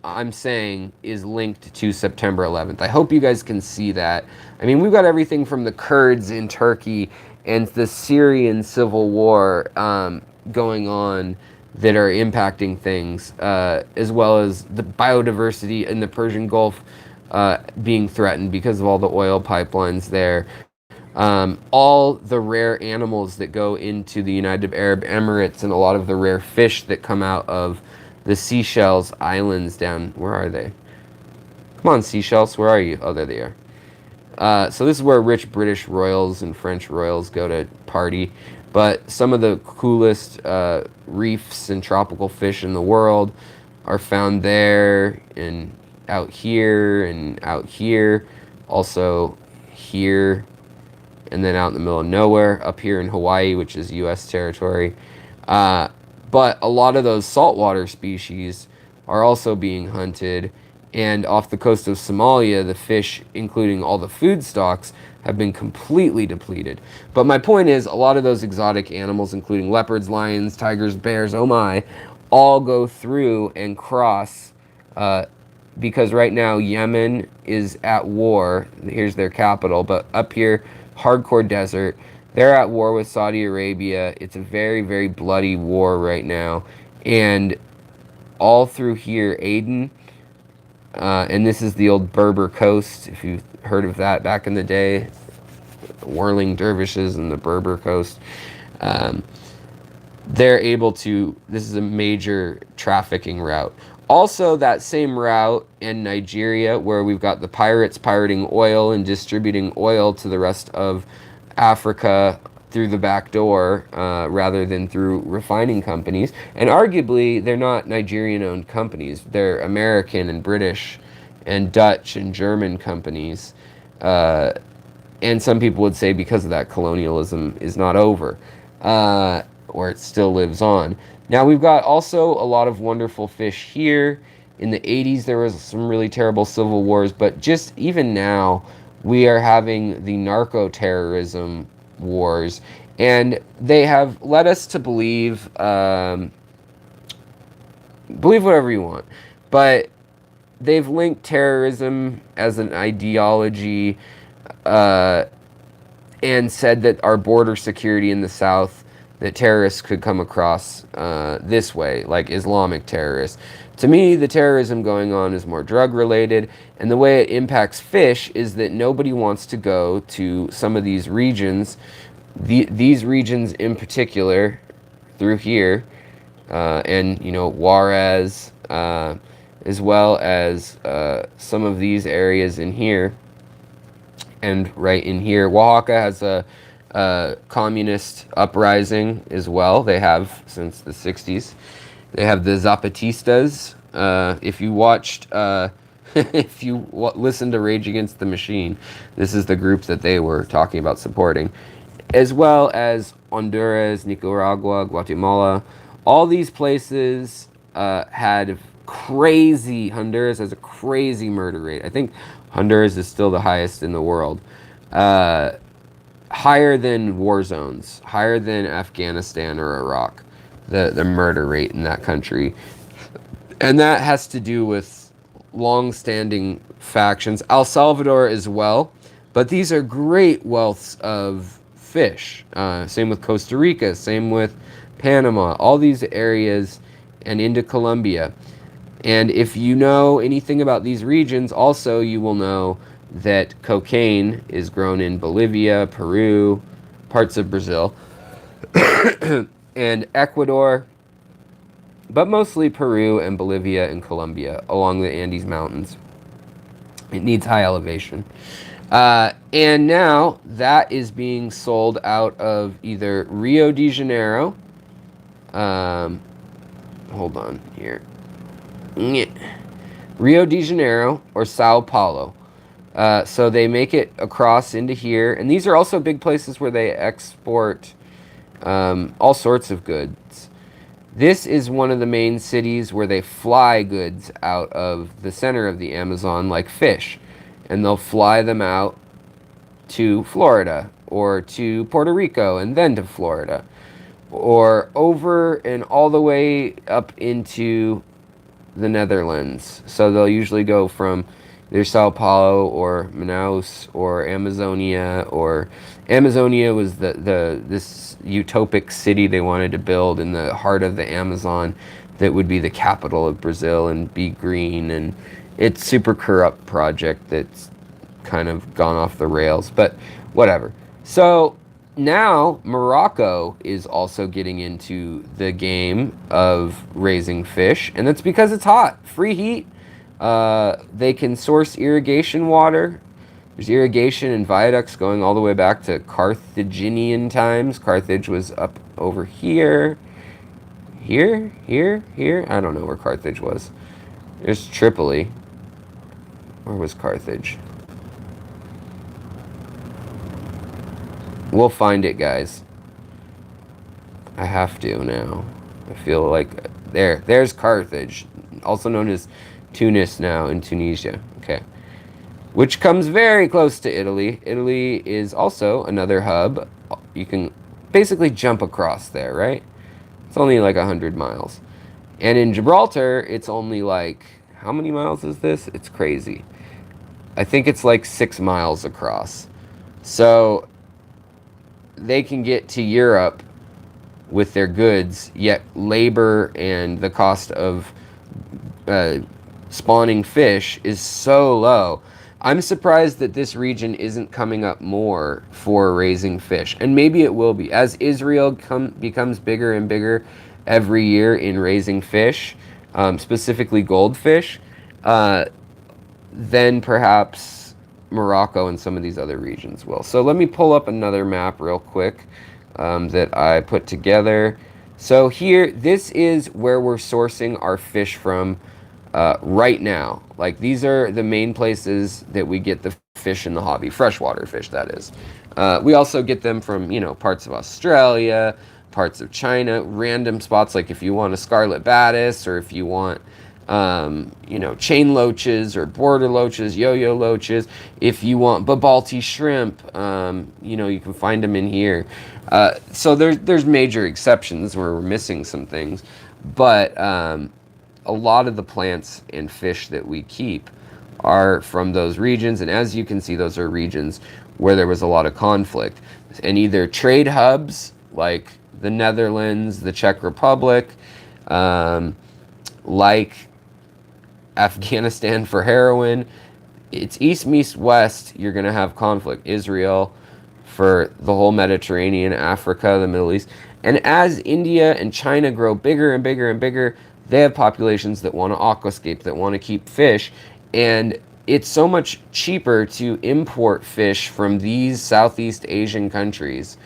I'm saying, is linked to September 11th. I hope you guys can see that. I mean, we've got everything from the Kurds in Turkey and the Syrian civil war going on that are impacting things, as well as the biodiversity in the Persian Gulf being threatened because of all the oil pipelines there. All the rare animals that go into the United Arab Emirates and a lot of the rare fish that come out of the Seychelles Islands down, where are they? Come on, Seychelles, where are you? Oh, there they are. So this is where rich British royals and French royals go to party. But some of the coolest reefs and tropical fish in the world are found there and out here and out here. Also here and then out in the middle of nowhere, up here in Hawaii, which is U.S. territory. But a lot of those saltwater species are also being hunted, and off the coast of Somalia, the fish, including all the food stocks, have been completely depleted. But my point is, a lot of those exotic animals, including leopards, lions, tigers, bears, oh my, all go through and cross because right now Yemen is at war. Here's their capital, but up here, hardcore desert. They're at war with Saudi Arabia. It's a very, very bloody war right now. And all through here, Aden, and this is the old Berber coast, if you've heard of that back in the day, whirling dervishes and the Berber coast. They're able to, this is a major trafficking route. Also, that same route in Nigeria, where we've got the pirates pirating oil and distributing oil to the rest of Africa through the back door rather than through refining companies. And arguably, they're not Nigerian-owned companies. They're American and British and Dutch and German companies. And some people would say because of that, colonialism is not over, or it still lives on. Now, we've got also a lot of wonderful fish here. In the 80s, there was some really terrible civil wars, but just even now, we are having the narco-terrorism wars, and they have led us to believe whatever you want, but they've linked terrorism as an ideology and said that our border security in the South, that terrorists could come across this way, like Islamic terrorists. To me, the terrorism going on is more drug-related, and the way it impacts fish is that nobody wants to go to some of these regions, these regions in particular, through here, and, you know, Juarez, as well as some of these areas in here, and right in here. Oaxaca has a communist uprising as well. They have since the 60s. They have the Zapatistas. If you watched, if you listened to Rage Against the Machine, this is the group that they were talking about supporting. As well as Honduras, Nicaragua, Guatemala. All these places had crazy, Honduras has a crazy murder rate. I think Honduras is still the highest in the world. Higher than war zones, higher than Afghanistan or Iraq, the murder rate in that country. And that has to do with long-standing factions. El Salvador as well, but these are great wealths of fish. Same with Costa Rica, same with Panama, all these areas, and into Colombia. And if you know anything about these regions, also you will know that cocaine is grown in Bolivia, Peru, parts of Brazil, and Ecuador, but mostly Peru and Bolivia and Colombia along the Andes Mountains. It needs high elevation. And now that is being sold out of either Rio de Janeiro, hold on here, Rio de Janeiro or Sao Paulo. So they make it across into here. And these are also big places where they export all sorts of goods. This is one of the main cities where they fly goods out of the center of the Amazon like fish. And they'll fly them out to Florida or to Puerto Rico and then to Florida. Or over and all the way up into the Netherlands. So they'll usually go from either Sao Paulo or Manaus or Amazonia, or Amazonia was this utopic city they wanted to build in the heart of the Amazon that would be the capital of Brazil and be green, and it's super corrupt project that's kind of gone off the rails, but whatever. So now Morocco is also getting into the game of raising fish, and that's because it's hot. Free heat. They can source irrigation water. There's irrigation and viaducts going all the way back to Carthaginian times. Carthage was up over here. Here. I don't know where Carthage was. There's Tripoli. Where was Carthage? We'll find it, guys. I have to now. I feel like there's Carthage, also known as Tunis now in Tunisia. Okay. Which comes very close to Italy. Italy is also another hub. You can basically jump across there, right? It's only like 100 miles. And in Gibraltar, it's only like, how many miles is this? It's crazy. I think it's like 6 miles across. So they can get to Europe with their goods, yet labor and the cost of spawning fish is so low. I'm surprised that this region isn't coming up more for raising fish. And maybe it will be. As Israel becomes bigger and bigger every year in raising fish, specifically goldfish, then perhaps Morocco and some of these other regions will. So let me pull up another map real quick that I put together. So here, this is where we're sourcing our fish from right now. Like, these are the main places that we get the fish in the hobby, freshwater fish, that is. We also get them from, parts of Australia, parts of China, random spots, like if you want a scarlet batis, or if you want chain loaches or border loaches, yo-yo loaches. If you want babalti shrimp, you can find them in here. So there's major exceptions where we're missing some things, but a lot of the plants and fish that we keep are from those regions, and as you can see, those are regions where there was a lot of conflict, and either trade hubs like the Netherlands, the Czech Republic, like Afghanistan for heroin. It's east, east, west. You're going to have conflict. Israel for the whole Mediterranean, Africa, the Middle East. And as India and China grow bigger and bigger and bigger, they have populations that want to aquascape, that want to keep fish. And it's so much cheaper to import fish from these Southeast Asian countries.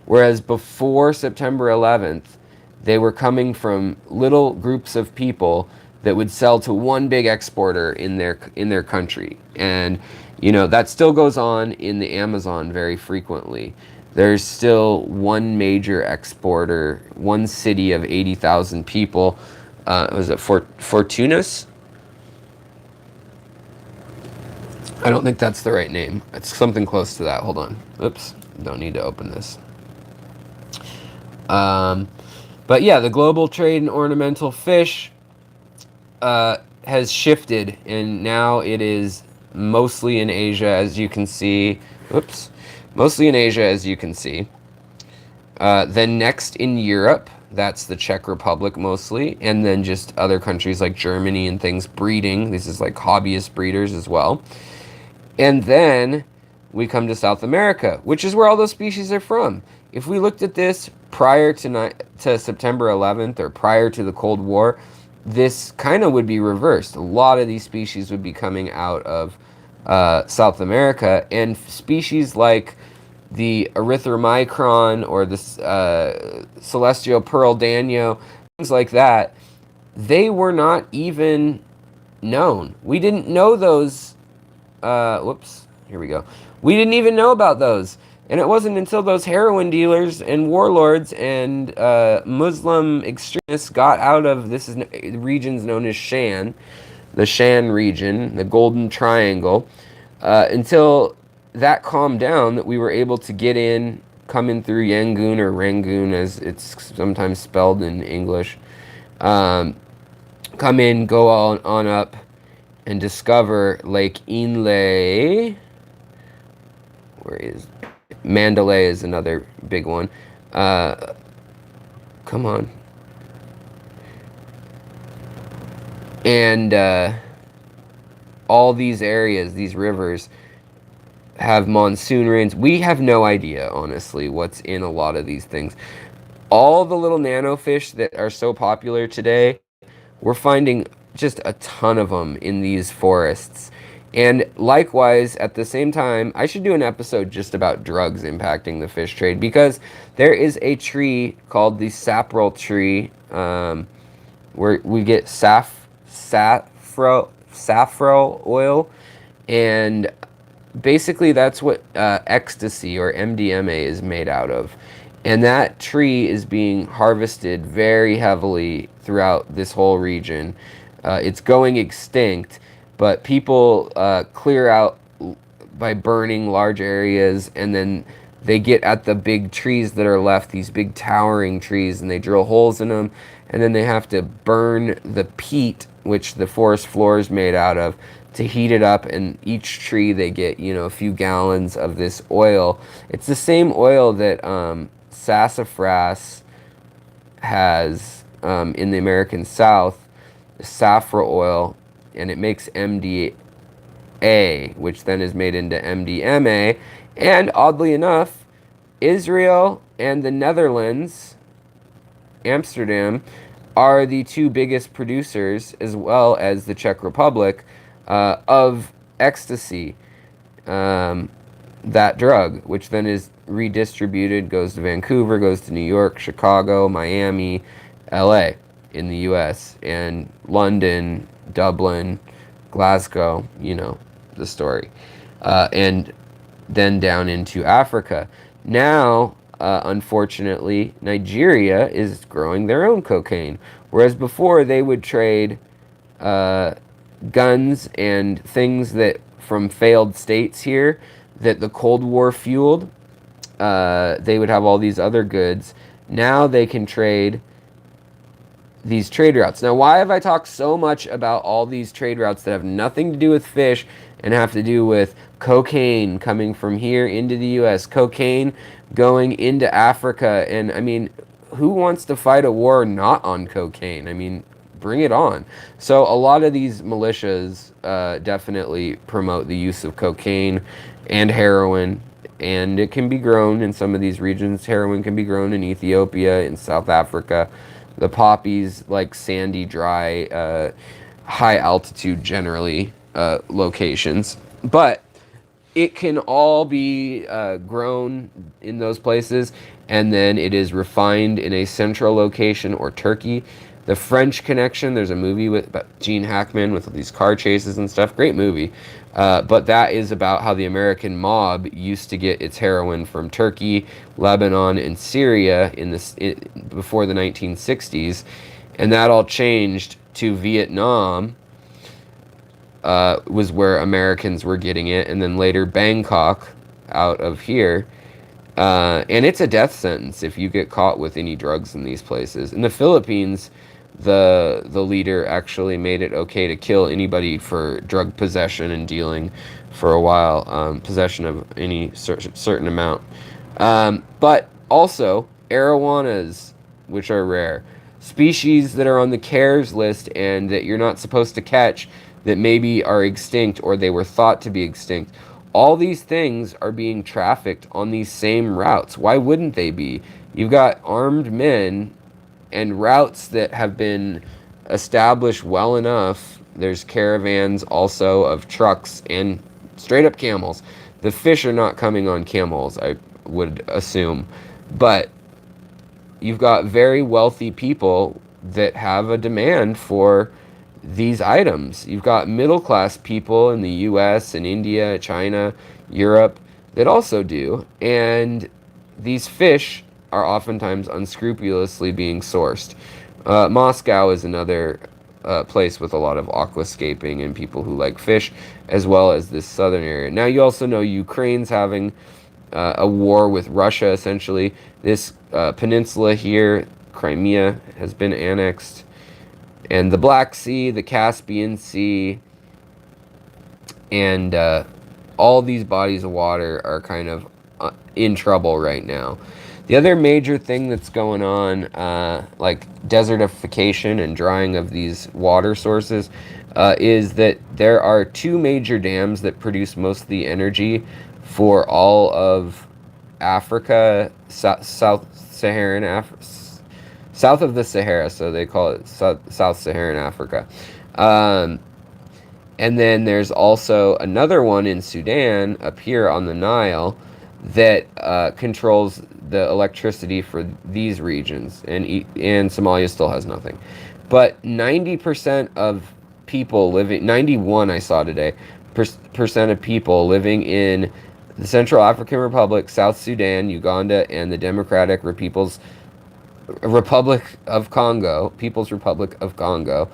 Whereas before September 11th, they were coming from little groups of people that would sell to one big exporter in their country. And that still goes on in the Amazon very frequently. There's still one major exporter, one city of 80,000 people. Was it Fortunus? I don't think that's the right name. It's something close to that. Hold on. Oops. Don't need to open this. But yeah, the global trade in ornamental fish has shifted, and now it is mostly in Asia, as you can see. Oops. Mostly in Asia, as you can see. Then next in Europe, that's the Czech Republic mostly, and then just other countries like Germany and things breeding. This is like hobbyist breeders as well. And then we come to South America, which is where all those species are from. If we looked at this prior to September 11th or prior to the Cold War, this kind of would be reversed. A lot of these species would be coming out of South America, and species like the erythromicron or the celestial pearl danio, things like that, they were not even known. We didn't know those. Here we go. We didn't even know about those. And it wasn't until those heroin dealers and warlords and Muslim extremists got out of this regions known as Shan, the Shan region, the Golden Triangle, until that calmed down, that we were able to get in, come in through Yangon or Rangoon as it's sometimes spelled in English, come in, go on up, and discover Lake Inle. Where is Mandalay is another big one. Come on. And all these areas, these rivers, have monsoon rains. We have no idea, honestly, what's in a lot of these things. All the little nanofish that are so popular today, we're finding just a ton of them in these forests. And likewise, at the same time, I should do an episode just about drugs impacting the fish trade, because there is a tree called the saprol tree, where we get saffron oil, and basically that's what ecstasy or MDMA is made out of. And that tree is being harvested very heavily throughout this whole region. It's going extinct, but people clear out by burning large areas, and then they get at the big trees that are left, these big towering trees, and they drill holes in them, and then they have to burn the peat, which the forest floor is made out of, to heat it up. And each tree they get, you know, a few gallons of this oil. It's the same oil that sassafras has in the American South, saffron oil, and it makes MDA, which then is made into MDMA. And oddly enough, Israel and the Netherlands, Amsterdam, are the two biggest producers, as well as the Czech Republic, of ecstasy, that drug, which then is redistributed, goes to Vancouver, goes to New York, Chicago, Miami, LA in the US, and London, Dublin, Glasgow, you know the story. And then down into Africa. Now, unfortunately, Nigeria is growing their own cocaine, whereas before they would trade guns and things that from failed states here that the Cold War fueled. They would have all these other goods. Now they can trade these trade routes. Now, why have I talked so much about all these trade routes that have nothing to do with fish and have to do with cocaine coming from here into the US, cocaine going into Africa? And I mean, who wants to fight a war not on cocaine? I mean, bring it on. So a lot of these militias definitely promote the use of cocaine and heroin, and it can be grown in some of these regions. Heroin can be grown in Ethiopia, in South Africa. The poppies, like sandy, dry, high altitude generally locations. But it can all be grown in those places, and then it is refined in a central location, or Turkey. The French Connection, there's a movie about Gene Hackman with these car chases and stuff. Great movie. But that is about how the American mob used to get its heroin from Turkey, Lebanon, and Syria before the 1960s. And that all changed to Vietnam, was where Americans were getting it. And then later Bangkok, out of here. And it's a death sentence if you get caught with any drugs in these places. In the Philippines, the leader actually made it okay to kill anybody for drug possession and dealing for a while, possession of any certain amount. But also arowanas, which are rare, species that are on the CARES list and that you're not supposed to catch, that maybe are extinct or they were thought to be extinct. All these things are being trafficked on these same routes. Why wouldn't they be? You've got armed men and routes that have been established well enough. There's caravans also of trucks and straight up camels. The fish are not coming on camels, I would assume. But you've got very wealthy people that have a demand for these items. You've got middle class people in the US and India, China, Europe that also do. And these fish are oftentimes unscrupulously being sourced. Moscow is another place with a lot of aquascaping and people who like fish, as well as this southern area. Now, you also know Ukraine's having a war with Russia, essentially. This peninsula here, Crimea, has been annexed. And the Black Sea, the Caspian Sea, and all these bodies of water are kind of in trouble right now. The other major thing that's going on, like desertification and drying of these water sources, is that there are two major dams that produce most of the energy for all of Africa, South Saharan Africa, south of the Sahara, so they call it South Saharan Africa. Um, and then there's also another one in Sudan up here on the Nile that controls the electricity for these regions, and Somalia still has nothing. But 90% of people living, 91 I saw today, percent of people living in the Central African Republic, South Sudan, Uganda, and the Democratic Republic of Congo, People's Republic of Congo,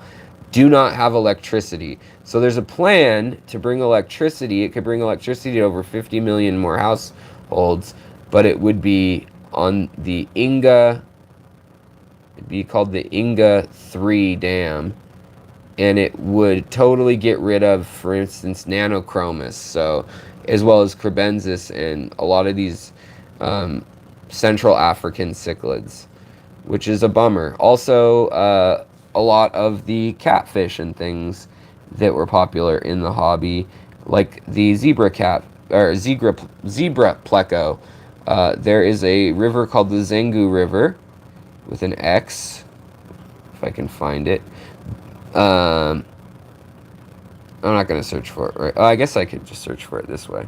do not have electricity. So there's a plan to bring electricity. It could bring electricity to over 50 million more households, but it would be on the it'd be called the Inga 3 dam, and it would totally get rid of, for instance, nanochromis, so as well as crebensis and a lot of these Central African cichlids, which is a bummer. Also, a lot of the catfish and things that were popular in the hobby, like the zebra pleco. There is a river called the Zengu River with an X, if I can find it. I'm not going to search for it, right? Oh, I guess I could just search for it this way.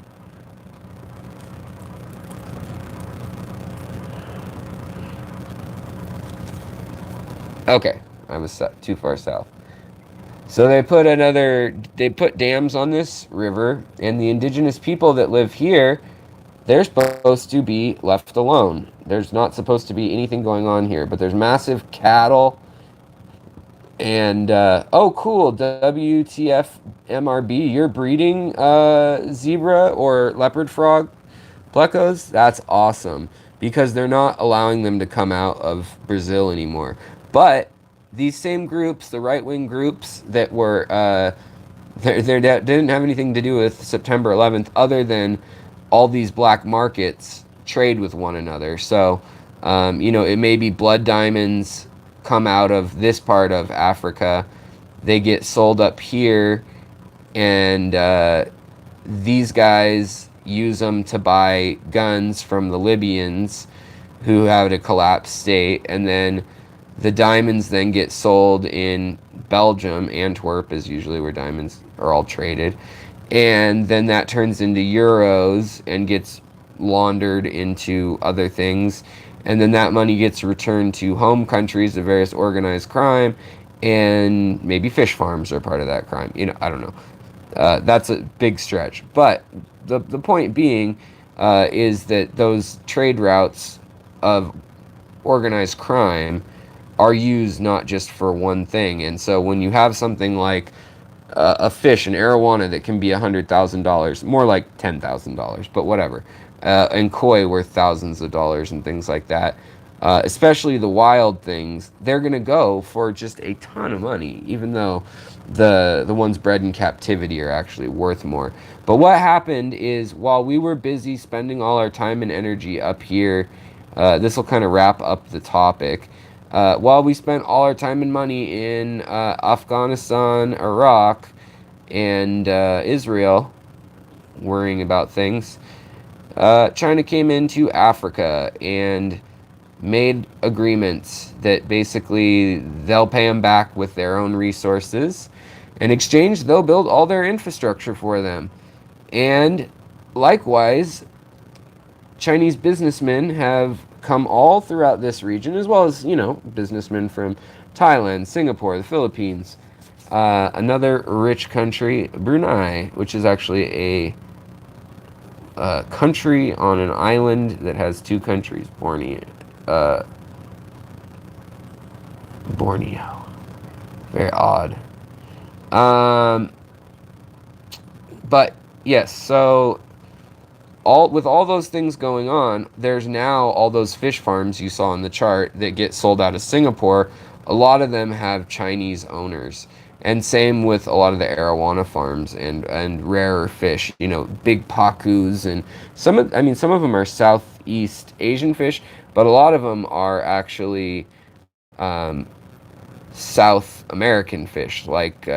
Okay, I was too far south. So they put dams on this river, and the indigenous people that live here, they're supposed to be left alone. There's not supposed to be anything going on here, but there's massive cattle, and oh cool, WTF MRB, you're breeding zebra or leopard frog plecos? That's awesome, because they're not allowing them to come out of Brazil anymore. But these same groups, the right-wing groups that were, they didn't have anything to do with September 11th other than all these black markets trade with one another. So, it may be blood diamonds come out of this part of Africa. They get sold up here, and these guys use them to buy guns from the Libyans who have a collapsed state, and then the diamonds then get sold in Belgium. Antwerp is usually where diamonds are all traded. And then that turns into euros and gets laundered into other things. And then that money gets returned to home countries of various organized crime. And maybe fish farms are part of that crime. I don't know. That's a big stretch. But the point being is that those trade routes of organized crime are used not just for one thing. And so when you have something like a fish, an arowana that can be $100,000, more like $10,000, but whatever, and koi worth thousands of dollars and things like that, especially the wild things, they're going to go for just a ton of money, even though the ones bred in captivity are actually worth more. But what happened is, while we were busy spending all our time and energy up here, this will kind of wrap up the topic. While we spent all our time and money in Afghanistan, Iraq, and Israel, worrying about things, China came into Africa and made agreements that basically they'll pay them back with their own resources. In exchange, they'll build all their infrastructure for them. And likewise, Chinese businessmen have come all throughout this region, as well as, businessmen from Thailand, Singapore, the Philippines, another rich country, Brunei, which is actually a country on an island that has two countries, Borneo. Very odd. But yes, so with all those things going on, there's now all those fish farms you saw in the chart that get sold out of Singapore. A lot of them have Chinese owners. And same with a lot of the arowana farms and rarer fish, big pacus, and some of them are Southeast Asian fish, but a lot of them are actually South American fish, like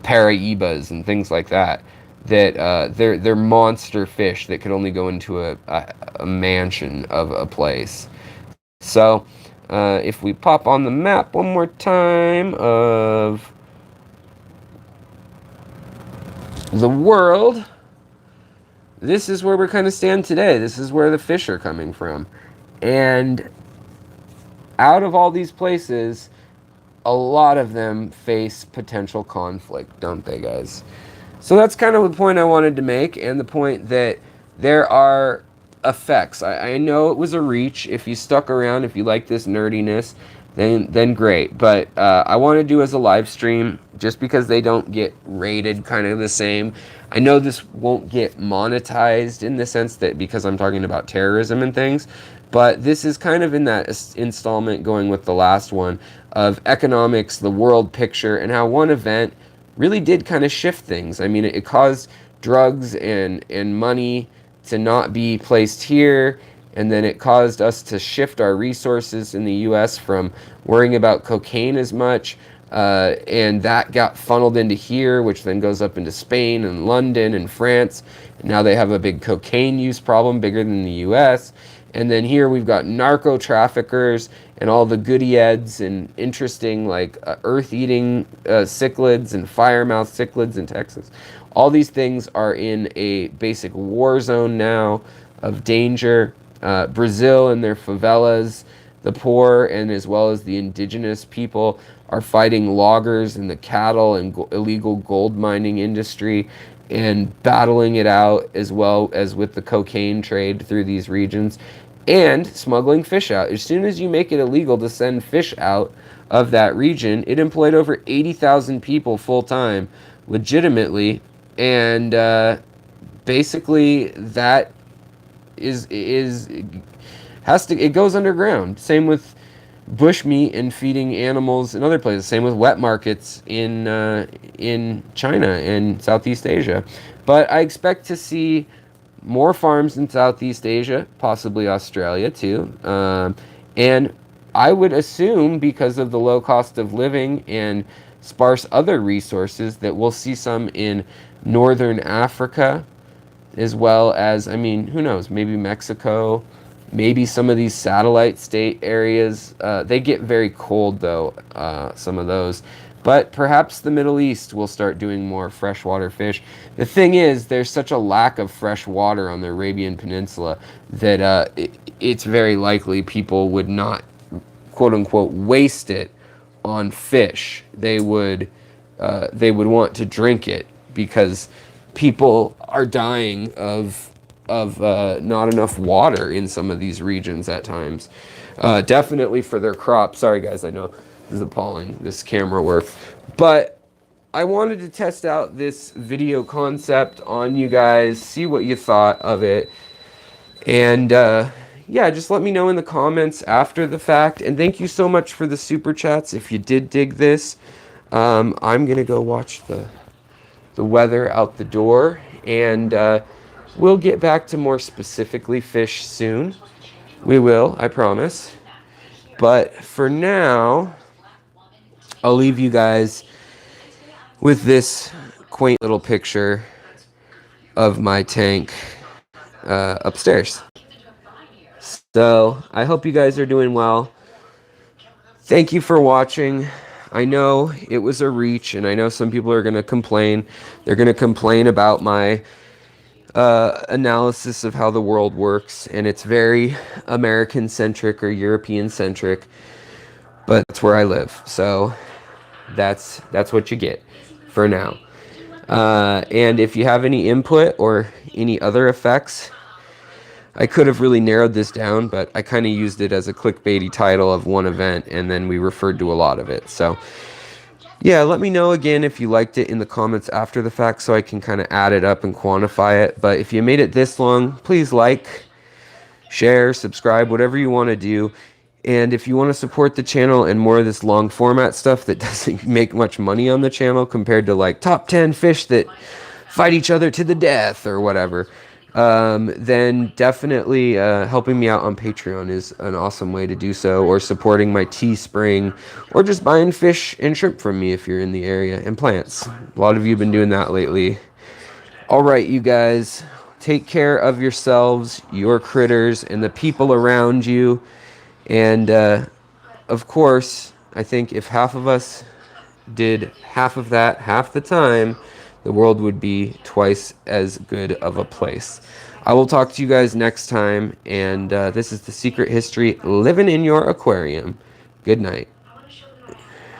Paraibas and things like that. that they're monster fish that could only go into a mansion of a place. So if we pop on the map one more time of the world, this is where we're kind of stand today. This is where the fish are coming from. And out of all these places, a lot of them face potential conflict, don't they, guys? So that's kind of the point I wanted to make, and the point that there are effects. I know it was a reach. If you stuck around, if you like this nerdiness, then great. But I want to do as a live stream, just because they don't get rated kind of the same. I know this won't get monetized in the sense that because I'm talking about terrorism and things, but this is kind of in that installment going with the last one of economics, the world picture, and how one event really did kind of shift things. I mean, it caused drugs and money to not be placed here, and then it caused us to shift our resources in the US from worrying about cocaine as much, and that got funneled into here, which then goes up into Spain and London and France. And now they have a big cocaine use problem, bigger than the US. And then here we've got narco traffickers and all the goody eds and interesting like earth-eating cichlids and firemouth cichlids in Texas. All these things are in a basic war zone now of danger. Brazil and their favelas, the poor and as well as the indigenous people are fighting loggers and the cattle and illegal gold mining industry and battling it out, as well as with the cocaine trade through these regions and smuggling fish out. As soon as you make it illegal to send fish out of that region, it employed over 80,000 people full time, legitimately, and basically that it goes underground. Same with bushmeat and feeding animals in other places. Same with wet markets in China and Southeast Asia. But I expect to see more farms in Southeast Asia, possibly Australia too. And I would assume, because of the low cost of living and sparse other resources, that we'll see some in Northern Africa, as well as, I mean, who knows, maybe Mexico, maybe some of these satellite state areas. They get very cold though, some of those. But perhaps the Middle East will start doing more freshwater fish. The thing is, there's such a lack of fresh water on the Arabian Peninsula that it's very likely people would not, quote unquote, waste it on fish. They would want to drink it because people are dying of not enough water in some of these regions at times. Definitely for their crops. Sorry guys, I know this is appalling, this camera work. But I wanted to test out this video concept on you guys, see what you thought of it. And yeah, just let me know in the comments after the fact. And thank you so much for the super chats if you did dig this. I'm going to go watch the weather out the door. And we'll get back to more specifically fish soon. We will, I promise. But for now, I'll leave you guys with this quaint little picture of my tank upstairs. So I hope you guys are doing well. Thank you for watching. I know it was a reach, and I know some people are going to complain. They're going to complain about my analysis of how the world works, and it's very American-centric or European-centric, but that's where I live. So that's what you get for now. And if you have any input or any other effects, I could have really narrowed this down, but I kind of used it as a clickbaity title of one event, and then we referred to a lot of it. So yeah, let me know again if you liked it in the comments after the fact so I can kind of add it up and quantify it. But if you made it this long, please like, share, subscribe, whatever you want to do. And if you want to support the channel and more of this long format stuff that doesn't make much money on the channel compared to like top 10 fish that fight each other to the death or whatever, then definitely helping me out on Patreon is an awesome way to do so, or supporting my Teespring, or just buying fish and shrimp from me if you're in the area, and plants. A lot of you have been doing that lately. All right, you guys, take care of yourselves, your critters, and the people around you. And of course, I think if half of us did half of that half the time, the world would be twice as good of a place. I will talk to you guys next time, and this is The Secret History, living in your aquarium. Good night.